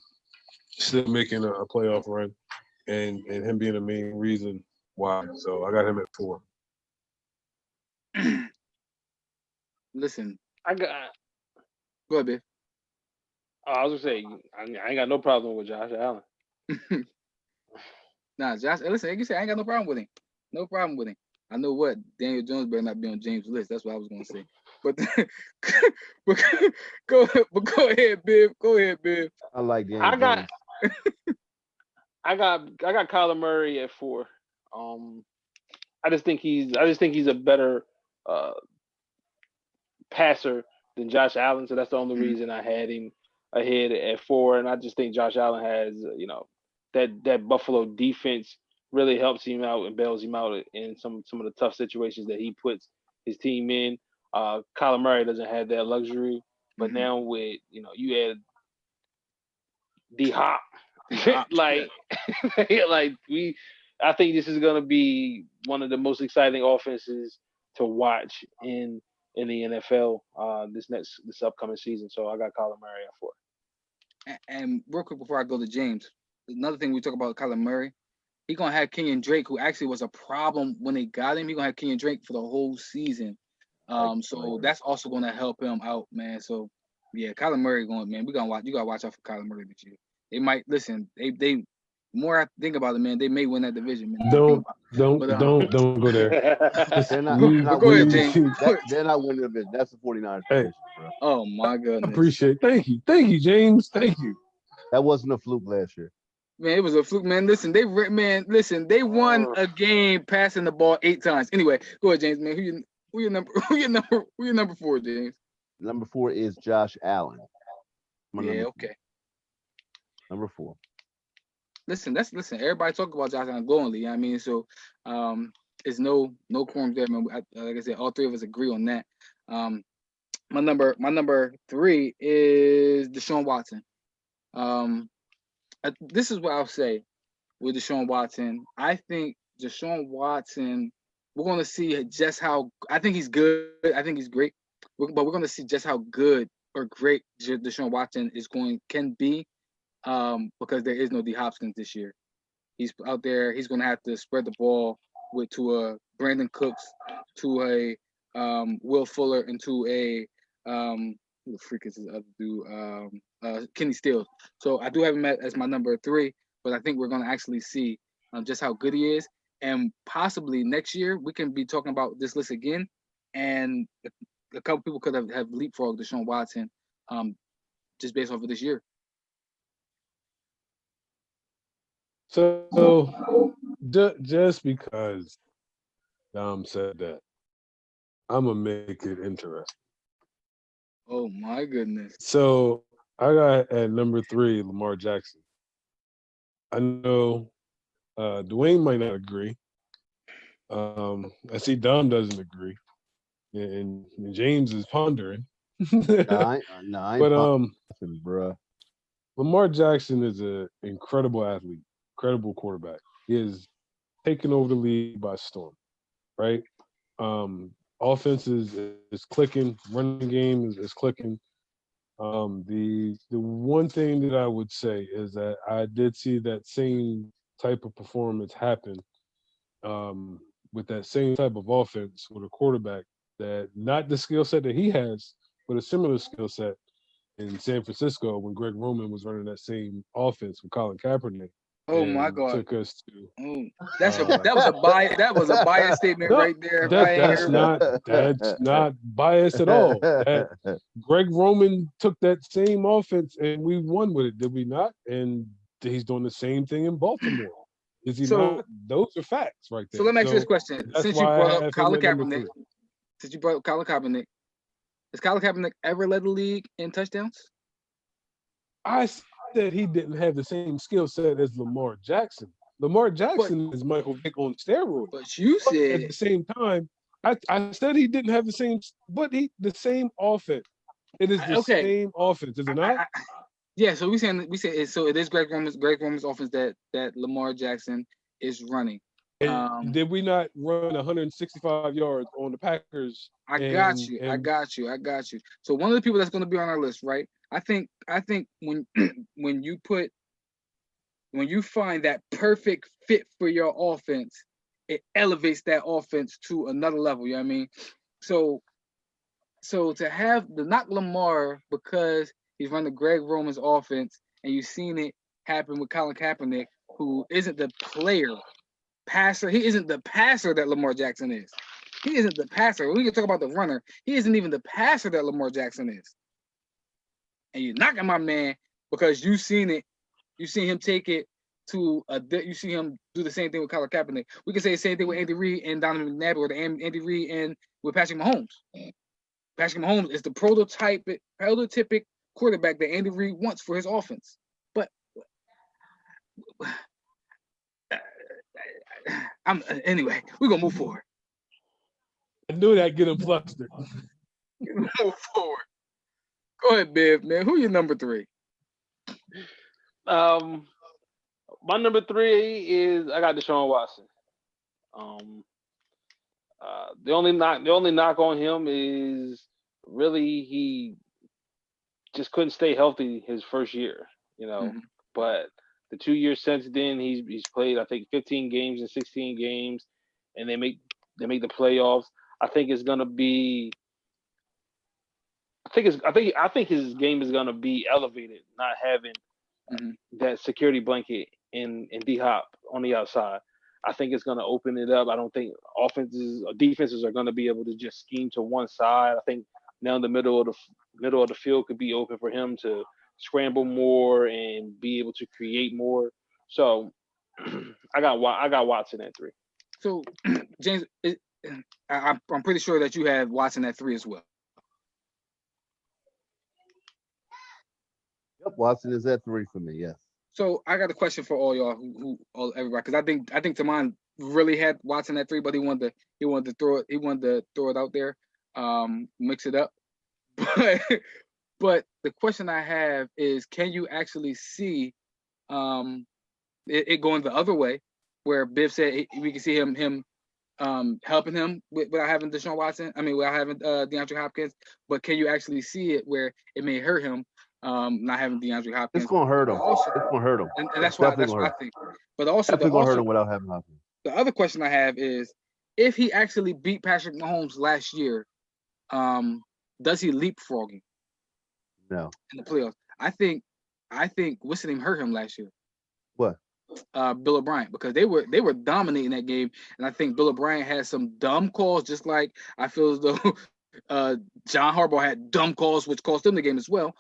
still making a playoff run, and him being the main reason why. So I got him at 4. Listen, I got. go ahead, Biv. I was gonna say I ain't got no problem with Josh Allen. Nah, Josh. Listen, like you said, I ain't got no problem with him. No problem with him. I know what Daniel Jones better not be on James' list. That's what I was gonna say. But go ahead, Biv. Go ahead, Biv. I like Daniel Jones. I got Kyler Murray at 4. I just think he's a better passer than Josh Allen, so that's the only reason I had him ahead at 4. And I just think Josh Allen has, that Buffalo defense really helps him out and bails him out in some of the tough situations that he puts his team in. Kyler Murray doesn't have that luxury, but now with you add D-Hop, I think this is gonna be one of the most exciting offenses to watch in the NFL this upcoming season. So I got Kyler Murray at 4. And real quick before I go to James, another thing we talk about Kyler Murray, he gonna have Kenyon Drake, who actually was a problem when they got him. He gonna have Kenyon Drake for the whole season. So that's also gonna help him out, man. So yeah, Kyler Murray going, man. You gotta watch out for Kyler Murray this year. They might listen. They more I think about it, man. They may win that division, man. Don't go there. They're not go ahead, winning. James. They're not winning the division. That's the 49ers division, bro. Oh my goodness. Appreciate it. Thank you, James. Thank you. That wasn't a fluke last year. Man, it was a fluke, man. Listen, they won a game passing the ball 8 times. Anyway, go ahead, James, man. Who your number 4, James? Number 4 is Josh Allen. Okay. Number 4. Listen. Everybody talk about Josh Allen glowingly. You know what I mean, so it's no quorum there, man. Like I said, all 3 of us agree on that. My number 3 is Deshaun Watson. This is what I'll say with Deshaun Watson. I think Deshaun Watson, we're going to see just how, I think he's good. I think he's great. But we're going to see just how good or great Deshaun Watson can be because there is no D Hopkins this year. He's out there. He's going to have to spread the ball to a Brandon Cooks, to a Will Fuller, and to a who the freak is this other dude? Kenny Stills. So I do have him as my number 3, but I think we're going to actually see just how good he is, and possibly next year we can be talking about this list again, and a couple people could have leapfrogged Deshaun Watson just based off of this year. So just because Dom said that, I'm gonna make it interesting. Oh my goodness! So I got at number 3 Lamar Jackson. I know Dwayne might not agree. I see Dom doesn't agree, and James is pondering. I But ain't bruh. Lamar Jackson is an incredible athlete, incredible quarterback. He is taken over the league by storm, right? Offense is clicking, running game is clicking. The one thing that I would say is that I did see that same type of performance happen with that same type of offense with a quarterback that not the skill set that he has, but a similar skill set in San Francisco when Greg Roman was running that same offense with Colin Kaepernick. Oh my God! Took us to. That was a bias. That was a bias statement right there. That's not biased at all. That Greg Roman took that same offense and we won with it, did we not? And he's doing the same thing in Baltimore. Is he not? Those are facts right there. So let me ask you this question: since you brought up Colin Kaepernick, has Colin Kaepernick ever led the league in touchdowns? I said he didn't have the same skill set as Lamar Jackson. Lamar Jackson is Michael Vick on steroids. But you said at the same time, I said he didn't have the same offense. It is the same offense, is it not? Yeah, so we say so it is Greg Roman's offense that Lamar Jackson is running. And did we not run 165 yards on the Packers? I got you. So one of the people that's going to be on our list, right? I think when you find that perfect fit for your offense, it elevates that offense to another level. You know what I mean? So to have the knock Lamar because he's running Greg Roman's offense, and you've seen it happen with Colin Kaepernick, who isn't the passer. He isn't the passer that Lamar Jackson is. He isn't the passer. We can talk about the runner. He isn't even the passer that Lamar Jackson is. And you're knocking my man because you've seen it. You've seen him take it to you see him do the same thing with Colin Kaepernick. We can say the same thing with Andy Reid and Donovan McNabb, or Andy Reid and with Patrick Mahomes. Patrick Mahomes is the prototypic quarterback that Andy Reid wants for his offense. But anyway, we're gonna move forward. I knew that get him flustered. Move forward. Go ahead, Biv, man. Who your number 3? My number 3 is I got Deshaun Watson. The only knock on him is really he just couldn't stay healthy his first year, But the 2 years since then, he's played I think 15 games and 16 games, and they make the playoffs. I think his game is gonna be elevated, not having that security blanket in D-Hop on the outside. I think it's gonna open it up. I don't think offenses or defenses are gonna be able to just scheme to one side. I think now the middle of the field could be open for him to scramble more and be able to create more. So I got Watson at 3. So James, I'm pretty sure that you have Watson at 3 as well. Yep, Watson is at 3 for me. Yes. So I got a question for all y'all, everybody, because I think Taman really had Watson at 3, but he wanted to throw it out there, mix it up. But the question I have is, can you actually see it going the other way, where Biv said we can see him helping him without having Deshaun Watson? I mean, without having DeAndre Hopkins. But can you actually see it where it may hurt him not having DeAndre Hopkins? It's gonna hurt him. It's gonna hurt him. And that's why I think. But also, definitely gonna hurt him without having Hopkins. the other question I have is, if he actually beat Patrick Mahomes last year, does he leapfrog him No. in the playoffs? I think what's the name hurt him last year? What? Bill O'Brien, because they were dominating that game, and I think Bill O'Brien had some dumb calls, just like I feel as though John Harbaugh had dumb calls, which cost them the game as well.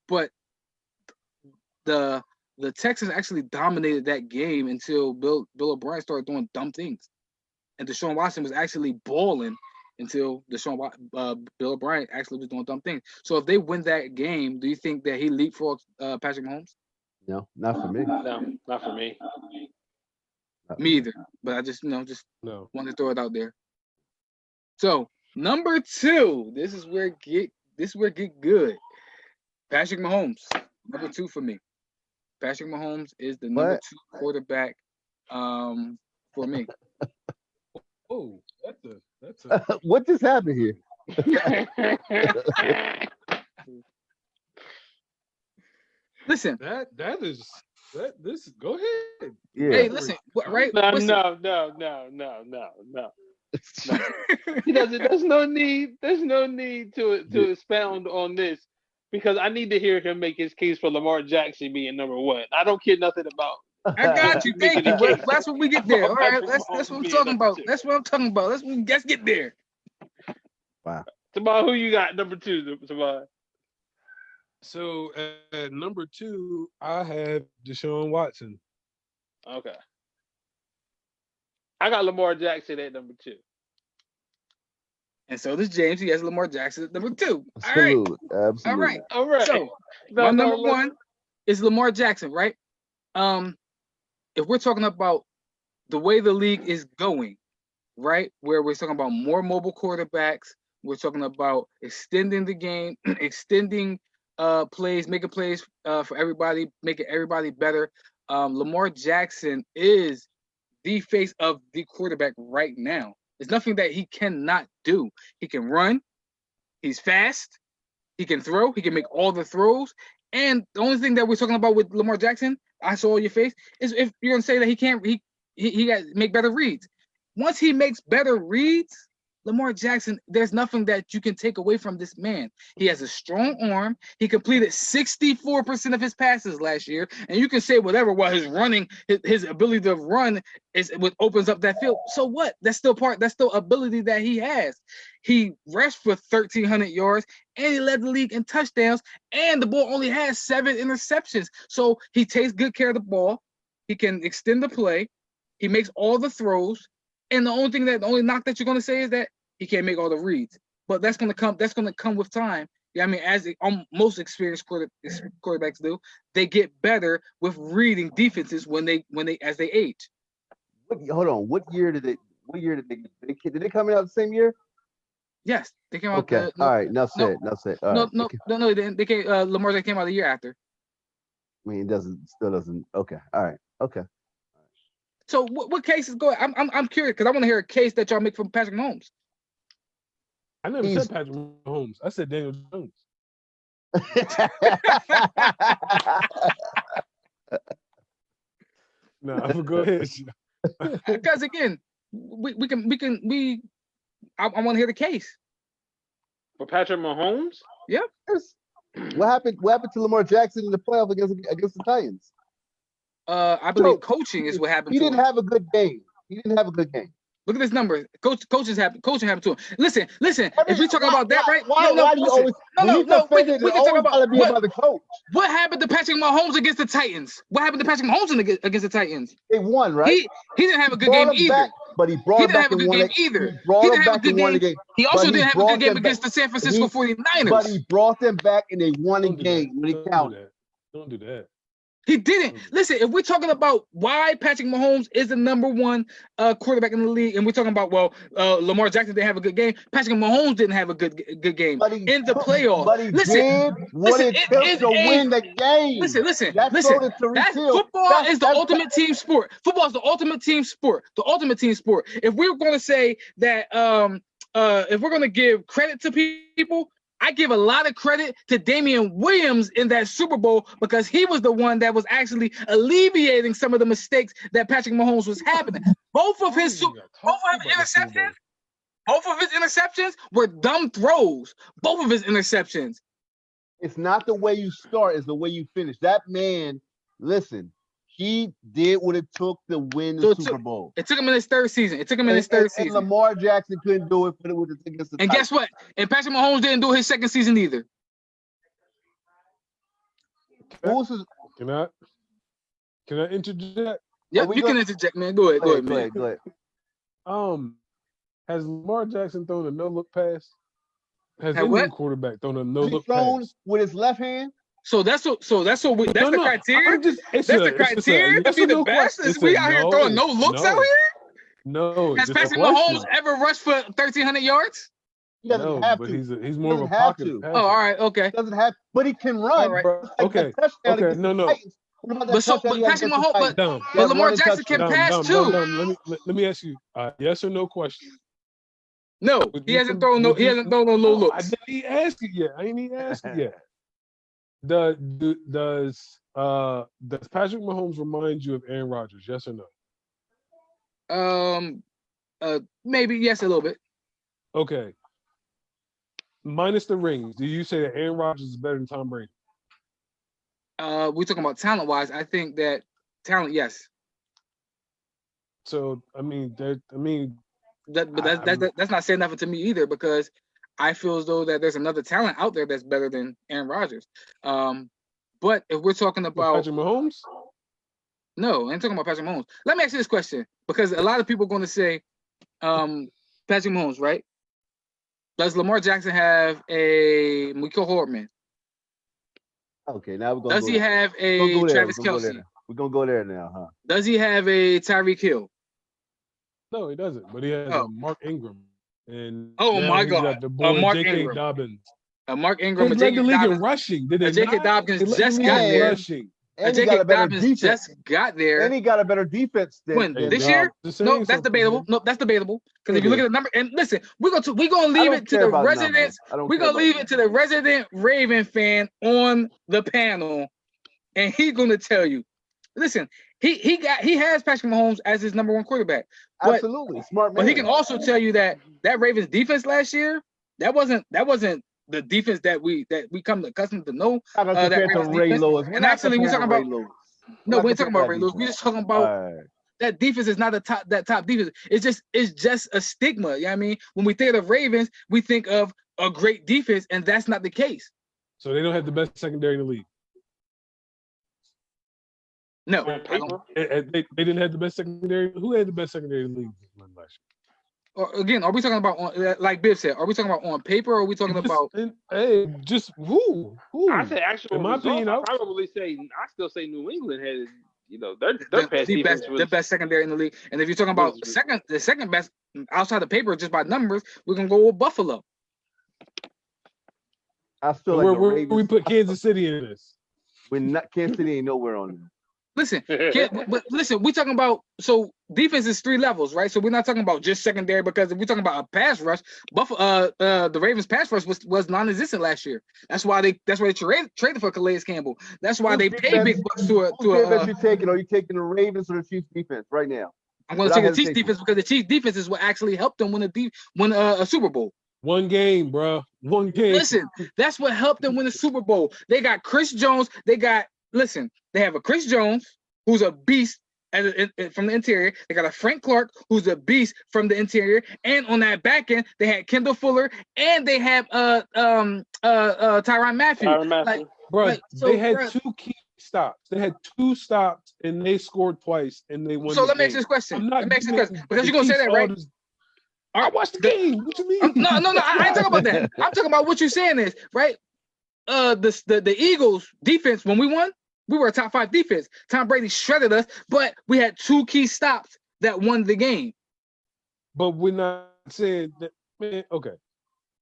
But the Texans actually dominated that game until Bill O'Brien started doing dumb things, and Deshaun Watson was actually balling until Bill O'Brien actually was doing dumb things. So if they win that game, do you think that he leapfrogs Patrick Mahomes? No, not for me. No, not for me. Me either. But I just wanted to throw it out there. So number 2, this is where it get good. Patrick Mahomes, number 2 for me. Patrick Mahomes is the number 2 quarterback for me. Oh, that's a What just happened here? Listen, this go ahead. Yeah. hey, listen, right? No. He doesn't. There's no need to expound on this, because I need to hear him make his case for Lamar Jackson being number 1. I don't care nothing about. I got you. Thank you. Well, that's what we get there. All right, that's what I'm talking about. That's what I'm talking about. Let's get there. Wow. Tamar, who you got number 2, Tamar? So at number 2, I have Deshaun Watson. Okay. I got Lamar Jackson at number 2. And so does James. He has Lamar Jackson at number 2. Absolutely. Absolutely. All right. So my number 1 is Lamar Jackson, right? If we're talking about the way the league is going, right, where we're talking about more mobile quarterbacks, we're talking about extending the game, extending plays, making plays for everybody, making everybody better. Lamar Jackson is the face of the quarterback right now. There's nothing that he cannot do. He can run. He's fast. He can throw. He can make all the throws. And the only thing that we're talking about with Lamar Jackson, I saw your face, is if you're gonna say that he can't, he got to make better reads. Once he makes better reads, Lamar Jackson, there's nothing that you can take away from this man. He has a strong arm. He completed 64% of his passes last year, and you can say whatever while his running, his ability to run is what opens up that field. So what? That's still ability that he has. He rushed for 1,300 yards, and he led the league in touchdowns, and the ball only has 7 interceptions. So he takes good care of the ball. He can extend the play. He makes all the throws. And the only knock that you're going to say is that he can't make all the reads. But that's going to come with time. Yeah, I mean, as most experienced quarterbacks do, they get better with reading defenses when they as they age. Hold on. What year did they come out the same year? Yes, they came out. Okay. All right. Now say it. No, they didn't. They came. Lamar Jackson came out the year after. I mean, it still doesn't. Okay. All right. Okay. So what cases go? I'm curious because I want to hear a case that y'all make from Patrick Mahomes. I never said Patrick Mahomes. I said Daniel Jones. No, go ahead. Because again, I want to hear the case for Patrick Mahomes. Yeah. What happened to Lamar Jackson in the playoff against the Titans? I believe coaching is what happened. He didn't have a good game. Look at this number. Coaching happened to him. Listen. If we talk about that, right? Why do you always? We can talk about the coach. What happened to Patrick Mahomes against the Titans? What happened to Patrick Mahomes against the Titans? They won, right? He didn't have a good game either. But he brought back and won it. He didn't have a good game. He also didn't have a good game against the San Francisco 49ers. But he brought them back and they won a game when it counted. Don't do that. He didn't. Listen, if we're talking about why Patrick Mahomes is the number 1 quarterback in the league, and we're talking about, Lamar Jackson didn't have a good game, Patrick Mahomes didn't have a good game in the playoffs. But he did what it took to win the game. Listen. Football is the ultimate team sport. Football is the ultimate team sport. If we're going to say that, if we're going to give credit to people, I give a lot of credit to Damian Williams in that Super Bowl because he was the one that was actually alleviating some of the mistakes that Patrick Mahomes was having. Both of his interceptions were dumb throws. Both of his interceptions. It's not the way you start, it's the way you finish. That man, listen, he did what it took to win the Super Bowl. It took him in his third season. And Lamar Jackson couldn't do it against the Titans. Guess what? And Patrick Mahomes didn't do his second season either. Can I interject? Yeah, you can interject, man. Go ahead, man. Go ahead. Has Lamar Jackson thrown a no-look pass? Has any what? Quarterback thrown a no-look pass? With his left hand? So that's the criteria. That's the criteria to be the best. We out here throwing no looks out here. No. Has Patrick Mahomes ever rushed for 1,300 yards? He doesn't have to. He's more of a pocket. Oh, all right, okay. Doesn't have, but he can run. Right. Okay. No. But Patrick Mahomes, but Lamar Jackson can pass too. Let me ask you a yes or no question. No, he hasn't thrown no looks. I didn't even ask it yet. I ain't even asked it yet. Does Patrick Mahomes remind you of Aaron Rodgers? Yes or no? Maybe yes, a little bit. Okay. Minus the rings, do you say that Aaron Rodgers is better than Tom Brady? We're talking about talent-wise. I think that talent, yes. So that's not saying nothing to me either because I feel as though that there's another talent out there that's better than Aaron Rodgers. But if we're talking about Patrick Mahomes, no, I ain't talking about Patrick Mahomes. Let me ask you this question because a lot of people are going to say Patrick Mahomes, right? Does Lamar Jackson have a Mecole Hardman? Okay, now we're going. Does he have a Travis Kelce? We're gonna go there now, huh? Does he have a Tyreek Hill? No, he doesn't. But he has a Mark Ingram. And my God, the boy Mark J.K. Ingram. Dobbins. Mark Ingram. They led the league in rushing. J.K. Dobbins just got there. J.K. Dobbins just got there. And he got a better defense than this year? No, that's debatable. No, that's debatable. Because if you look at the number, and listen, we're gonna leave it to the residents. We're gonna leave it to the resident Raven fan on the panel, and he's gonna tell you. Listen, he has Patrick Mahomes as his number one quarterback. But, absolutely smart man. But he can also tell you that Ravens defense last year, that wasn't the defense that we come accustomed to know. That Ravens defense. And actually, we're talking about we ain't talking about Ray Lewis. We're just talking about that defense is not that top defense. It's just a stigma. You know what I mean? When we think of Ravens, we think of a great defense, and that's not the case. So they don't have the best secondary in the league. No, they didn't have the best secondary. Who had the best secondary in the league last year? Or again, are we talking about like Biff said? Are we talking about on paper, or are we talking about? Who? I say actually, in my opinion, I still say New England had their best defense, the best secondary in the league. And if you're talking about the second best outside the paper, just by numbers, we're gonna go with Buffalo. I still where we put Kansas City in this. Kansas City ain't nowhere on there. Listen, but listen, we're talking about defense is 3 levels, right? So we're not talking about just secondary because if we're talking about a pass rush, the Ravens pass rush was non-existent last year. That's why they traded for Calais Campbell. That's why they paid big bucks to you taking? Are you taking the Ravens or the Chiefs defense right now? I'm going to take the Chiefs defense because the Chiefs defense is what actually helped them win a Super Bowl. One game, bro. One game. Listen, that's what helped them win the Super Bowl. They got Chris Jones. They have a Chris Jones who's a beast from the interior. They got a Frank Clark who's a beast from the interior, and on that back end they had Kendall Fuller, and they have Tyrann Mathieu. They had 2 key stops. They had 2 stops, and they scored twice, and they won. So let me ask you this question. Because you're gonna say that, right? I watched the game. What you mean? No. I ain't talking about that. I'm talking about what you're saying is right. The Eagles defense when we won, we were a top 5 defense. Tom Brady shredded us, but we had 2 key stops that won the game. But we're not saying that, man. Okay.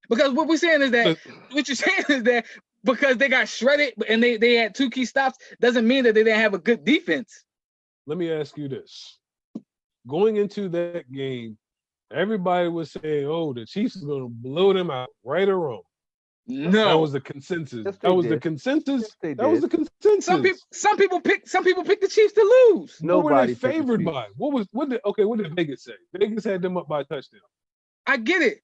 Because what we're saying is that what you're saying is that because they got shredded and they had 2 key stops doesn't mean that they didn't have a good defense. Let me ask you this: going into that game, everybody was saying, "Oh, the Chiefs is going to blow them out," right or wrong? No, that was the consensus. Yes, That was they the did. consensus. Yes, they That was the did. consensus. some people pick the Chiefs to lose. What were they Nobody picked the favored Chiefs. by? What did Vegas say? Vegas had them up by a touchdown. I get it.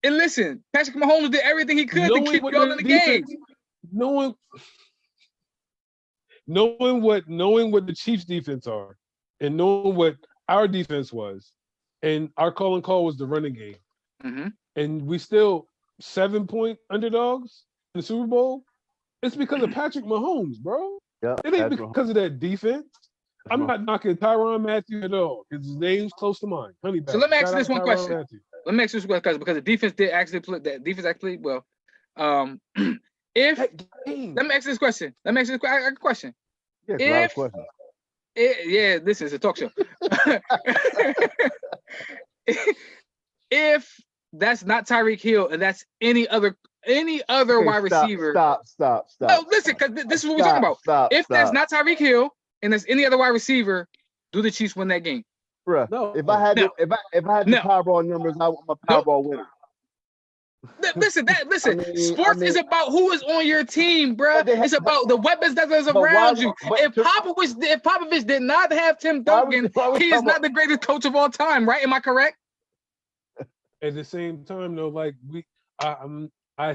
And listen, Patrick Mahomes did everything he could to keep y'all in the game. Knowing what the Chiefs defense are, and knowing what our defense was, and our calling call was the running game, and we still 7-point underdogs in the Super Bowl. It's because of Patrick Mahomes, bro. Yeah, It ain't because of that defense. I'm not knocking Tyrann Mathieu at all. His name's close to mine. Honey badger. So let me ask Shout you this out one Tyrann question. Mathieu. Let me ask you this one question because the defense did actually play. That defense actually well. If That game. let me ask you this question. I got a question. Yeah, a lot of questions. Yeah, this is a talk show. If that's not Tyreek Hill and that's any other wide receiver. Stop. No, listen, because this is what we're talking about. If that's not Tyreek Hill and there's any other wide receiver, do the Chiefs win that game? Bruh, No. if I had the Powerball numbers, I'm a Powerball winner. Listen, sports is about who is on your team, bro. It's about the weapons that is around you. If Popovich did not have Tim Duncan, he is not the greatest coach of all time, right? Am I correct? At the same time, though, like I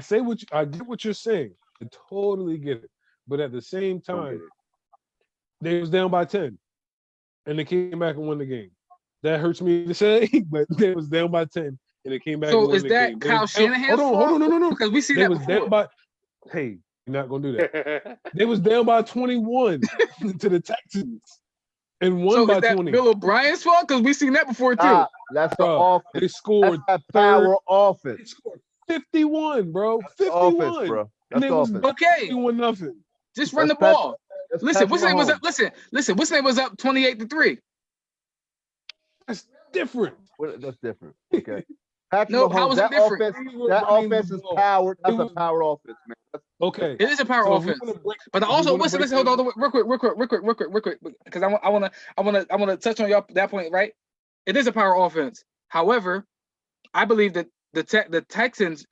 get what you're saying. I totally get it. But at the same time, they was down by 10, and they came back and won the game. That hurts me to say, but they was down by 10, and they came back. So and won is the that game. Kyle Shanahan's fault? Hold on, no. Because we see they that was before. down by. Hey, you're not gonna do that. They was down by 21 to the Texans, and won by 20. So is that Bill O'Brien's fault? Because we seen that before too. That's the offense. They scored power offense. They scored 51, bro. That's 51, offense, bro. and That's it was offense. Okay. 51-0. Just run the ball. Listen, what's name was up? Listen, what's name was up 28-3. That's different. That's different. Okay. Patrick No, Mahomes, how is it different? That offense is powered. That's a power offense, man. Okay. It is a power offense. But also, listen, hold on, real quick, because I wanna touch on y'all that point, right? It is a power offense. However, I believe that the Titans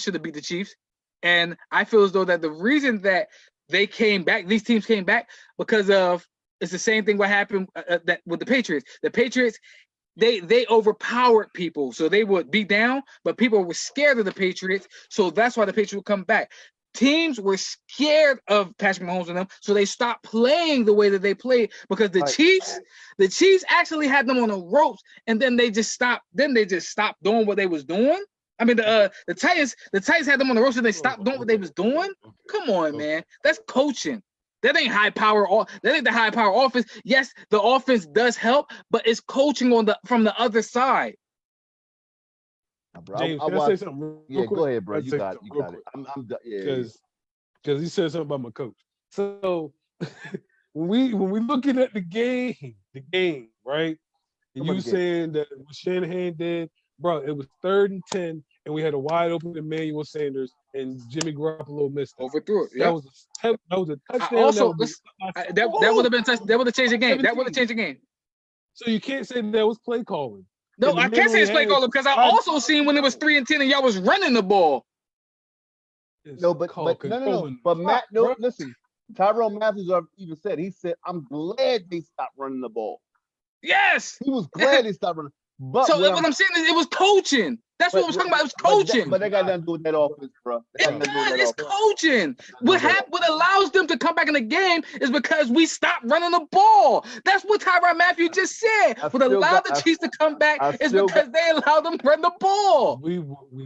should have beat the Chiefs, and I feel as though that the reason that they came back, these teams came back, because of it's the same thing what happened that with the Patriots. The Patriots, they overpowered people, so they would be down, but people were scared of the Patriots, so that's why the Patriots would come back. Teams were scared of Patrick Mahomes and them, so they stopped playing the way that they played because the Chiefs actually had them on the ropes, and then they just stopped. Then they just stopped doing what they was doing. I mean, the Titans had them on the ropes, and they stopped doing what they was doing. Come on, man, that's coaching. That ain't high power. That ain't the high power offense. Yes, the offense does help, but it's coaching from the other side. Bro, James, can I say something? Yeah, go ahead, bro. You got it. I'm because he said something about my coach. So when we looking at the game, right? And you saying that what Shanahan did, bro, it was 3rd and 10, and we had a wide open Emmanuel Sanders, and Jimmy Garoppolo missed it. Overthrew it. Yeah. That was a touchdown. Also, that would have been that would have changed the game. 17. That would have changed the game. So you can't say that was play calling. No, I can't say it's play calling because I also seen when it was 3 and 10 and y'all was running the ball. No, but no. But Matt, no, listen. Tyrone Matthews even said, he said, I'm glad they stopped running the ball. Yes. He was glad they stopped running. But so what I'm saying is it was coaching. That's what we're talking about. It was coaching. But they got nothing to do with that offense, bro. It's coaching. What allows them to come back in the game is because we stopped running the ball. That's what Tyrann Mathieu just said. What allowed the Chiefs to come back is because they allowed them to run the ball. We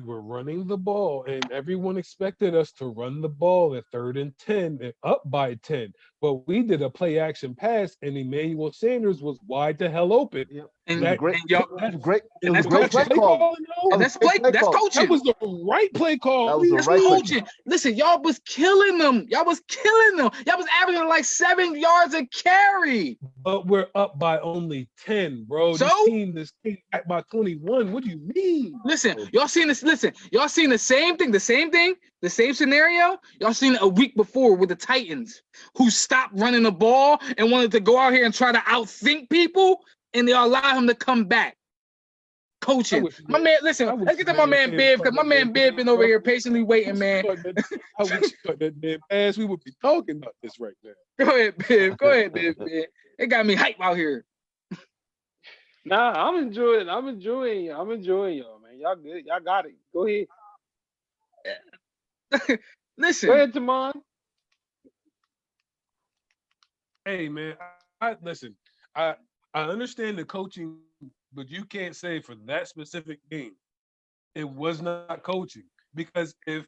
were running the ball, and everyone expected us to run the ball at 3rd and 10 and up by 10. But we did a play action pass, and Emmanuel Sanders was wide the hell open. Yep. And that's great. And that's great play call. That's coaching. That was the right play call. That's coaching. Listen, y'all was killing them. Y'all was averaging like 7 yards a carry. But we're up by only 10, bro. So this team back by 21. What do you mean? Listen, y'all seen this. Listen, y'all seen the same thing, the same scenario. Y'all seen it a week before with the Titans, who stopped running the ball and wanted to go out here and try to outthink people, and they allowed him to come back. Coaching. My man, listen, let's get to my man Biv, because my man Biv been over here patiently waiting, man. I wish you cut that damn ass. We would be talking about this right now. Go ahead, Biv. Go ahead, Biv. It got me hype out here. Nah, I'm enjoying y'all, man. Y'all good. Y'all got it. Go ahead. Listen. Go ahead, Tamon. Hey, man, I listen. I understand the coaching, but you can't say for that specific game it was not coaching, because if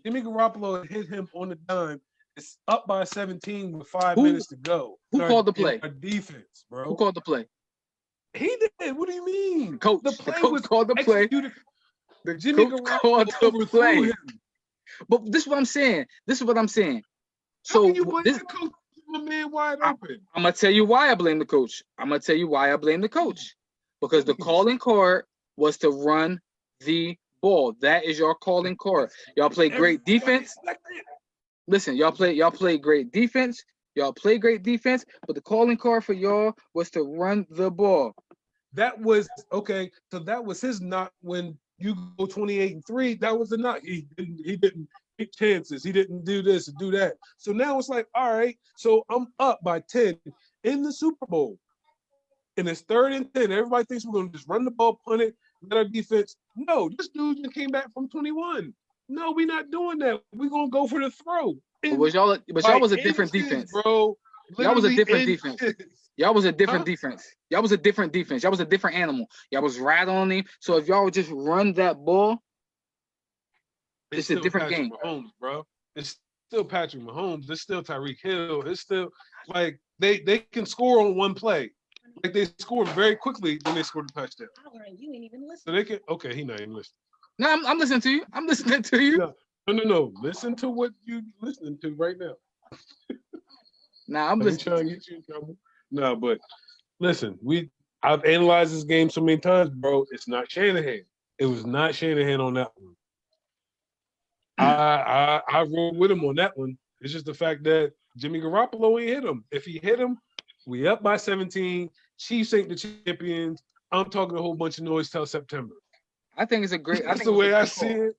Jimmy Garoppolo had hit him on the dime, it's up by 17 with 5 minutes to go. Who called the play? Our defense, bro. Who called the play? He did. What do you mean? Coach. The coach called the play. The Jimmy Garoppolo called the play. Him. But this is what I'm saying. So how can you blame the coach? My man wide open. I'm gonna tell you why I blame the coach. Because the calling card was to run the ball. That is your calling card. Y'all play great defense. Listen, y'all play great defense. But the calling card for y'all was to run the ball. That was okay. So that was his knock when you go 28-3. That was the knock. He didn't take chances. He didn't do this and do that. So now it's like, all right, so I'm up by 10 in the Super Bowl. And it's 3rd and 10. Everybody thinks we're gonna just run the ball, punt it, let our defense. No, this dude just came back from 21. No, we're not doing that. We're gonna go for the throw. But y'all was a different defense, bro. Y'all was a different defense. Y'all was a different defense. Y'all was a different defense. Y'all was a different animal. Y'all was rattling him. So if y'all would just run that ball, it's a different Patrick game. Mahomes, bro. It's still Patrick Mahomes. It's still Tyreek Hill. It's still like they can score on one play. Like they scored very quickly, then they scored a touchdown. You ain't even listening. So they can. Okay, he not even listening. No, I'm listening to you. I'm listening to you. No. Listen to what you listening to right now. Nah, I'm listening. Trying to get you in trouble. No, but listen, I've analyzed this game so many times, bro. It's not Shanahan. It was not Shanahan on that one. I rolled with him on that one. It's just the fact that Jimmy Garoppolo ain't hit him. If he hit him, we up by 17. Chiefs ain't the champions. I'm talking a whole bunch of noise till September. I think it's a great. That's the way I see it.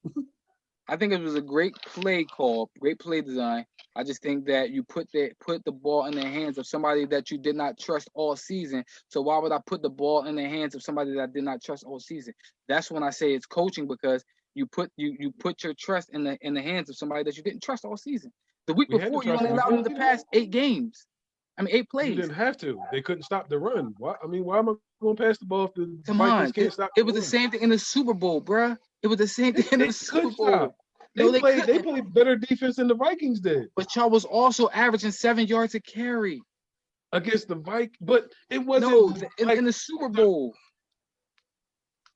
I think it was a great play call, great play design. I just think that you put the ball in the hands of somebody that you did not trust all season. So why would I put the ball in the hands of somebody that I did not trust all season? That's when I say it's coaching, because you put your trust in the hands of somebody that you didn't trust all season. The week before, you only allowed them to pass 8 games. 8 plays. You didn't have to. They couldn't stop the run. Why? Why am I going to pass the ball if the Vikings can't stop the run? It was the same thing in the Super Bowl, bruh. It was the same thing in the Super Bowl. They played better defense than the Vikings did. But y'all was also averaging 7 yards a carry against the Vikings. But it wasn't in the Super Bowl.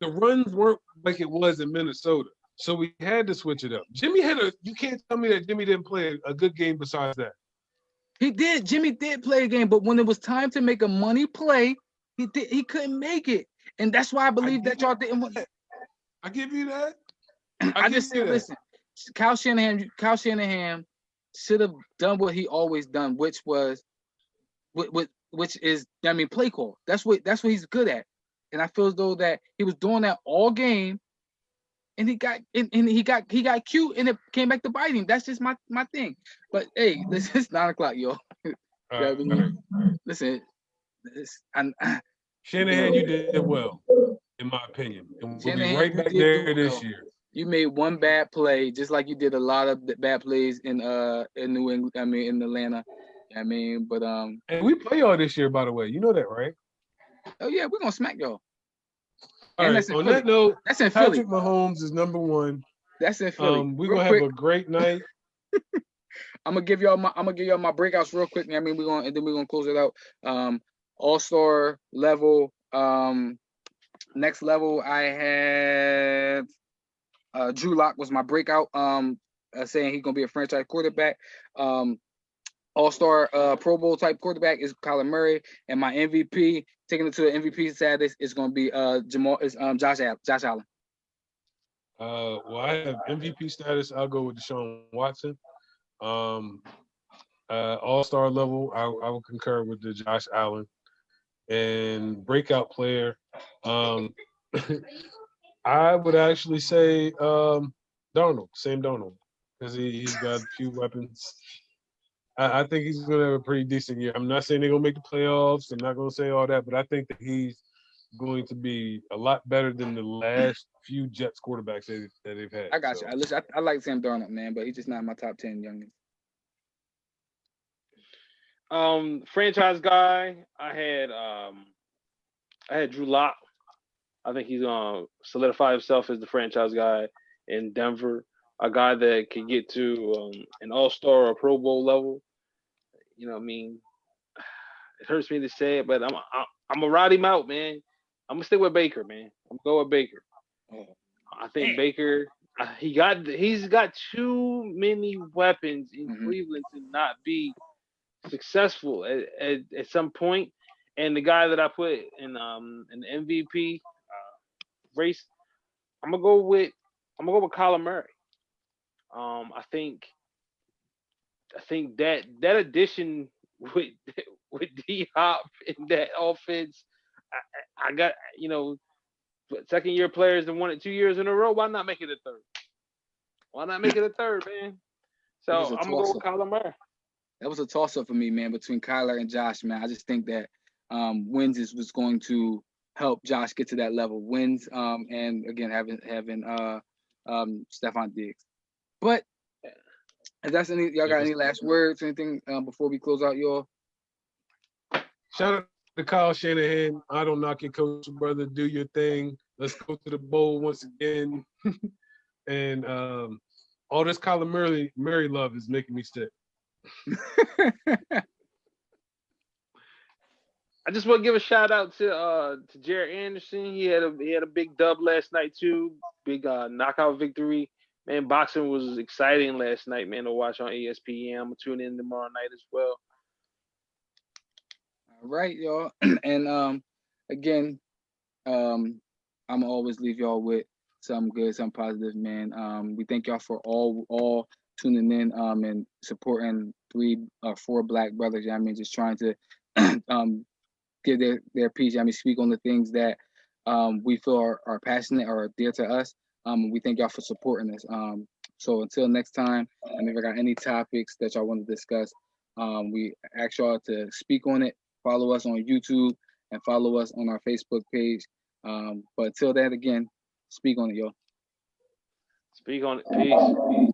The runs weren't like it was in Minnesota. So we had to switch it up. You can't tell me that Jimmy didn't play a good game besides that. He did. Jimmy did play a game, but when it was time to make a money play, he couldn't make it. And that's why I believe that y'all didn't want. I give you that. I just say, listen, Kyle Shanahan should have done what he always done, which is play call. That's what he's good at. And I feel as though that he was doing that all game, and he got cute, and it came back to bite him. That's just my thing. But hey, listen, it's 9:00, y'all. Listen, Shanahan, you did well, in my opinion, and we'll be right back there this year. You made one bad play, just like you did a lot of bad plays in New England. In Atlanta. But and we play y'all this year, by the way. You know that, right? Oh yeah, we're gonna smack y'all. All right. On that note, that's in Philly. Patrick Mahomes is number 1. That's in Philly. We're gonna have a great night. I'm gonna give y'all my breakouts real quick. We're gonna close it out. All-star level. Next level, I had Drew Lock was my breakout. Saying he's gonna be a franchise quarterback. All-star Pro Bowl type quarterback is Kyler Murray, and my MVP, taking it to the MVP status, is going to be Josh Allen. Well, I have MVP status. I'll go with Deshaun Watson. All-star level, I will concur with the Josh Allen. And breakout player, I would actually say Darnold, Sam Darnold, because he's got a few weapons. I think he's going to have a pretty decent year. I'm not saying they're going to make the playoffs. I'm not going to say all that, but I think that he's going to be a lot better than the last few Jets quarterbacks that they've had. I got you. I like Sam Darnold, man, but he's just not in my top 10 youngins. Franchise guy, I had Drew Lock. I think he's gonna solidify himself as the franchise guy in Denver, a guy that can get to an All-Star or Pro Bowl level. You know what I mean? It hurts me to say it, but I'm gonna ride him out, man. I'm gonna stick with Baker, man. I'm gonna go with Baker. I think Baker, he's got too many weapons in Cleveland to not be successful at some point. And the guy that I put in an MVP race, I'm gonna go with Kyler Murray. I think that addition with D-Hop in that offense, I got, second year players that won it 2 years in a row. Why not make it a third? Why not make it a third, man? So I'm gonna go with Kyler Murray. That was a toss-up for me, man, between Kyler and Josh, man. I just think that Wins was going to help Josh get to that level. Wins, and again, having Stephon Diggs. But if that's y'all got any last words, anything before we close out, y'all? Shout out to Kyle Shanahan. I don't knock your coach, brother. Do your thing. Let's go to the bowl once again. And all this Kyler Murray love is making me sick. I just want to give a shout out to Jared Anderson. He had a big dub last night too. Big knockout victory. Man, boxing was exciting last night, man, to watch on ESPN. I'm gonna tune in tomorrow night as well. All right, y'all. And again, I'm gonna always leave y'all with something good, something positive, man. We thank y'all for all tuning in and supporting 3 or 4 black brothers. I mean, just trying to give their piece. I mean, speak on the things that we feel are passionate or dear to us. We thank y'all for supporting us. So until next time, and if I got any topics that y'all want to discuss, we ask y'all to speak on it. Follow us on YouTube and follow us on our Facebook page. But until then, again, speak on it, y'all. Speak on it. Peace.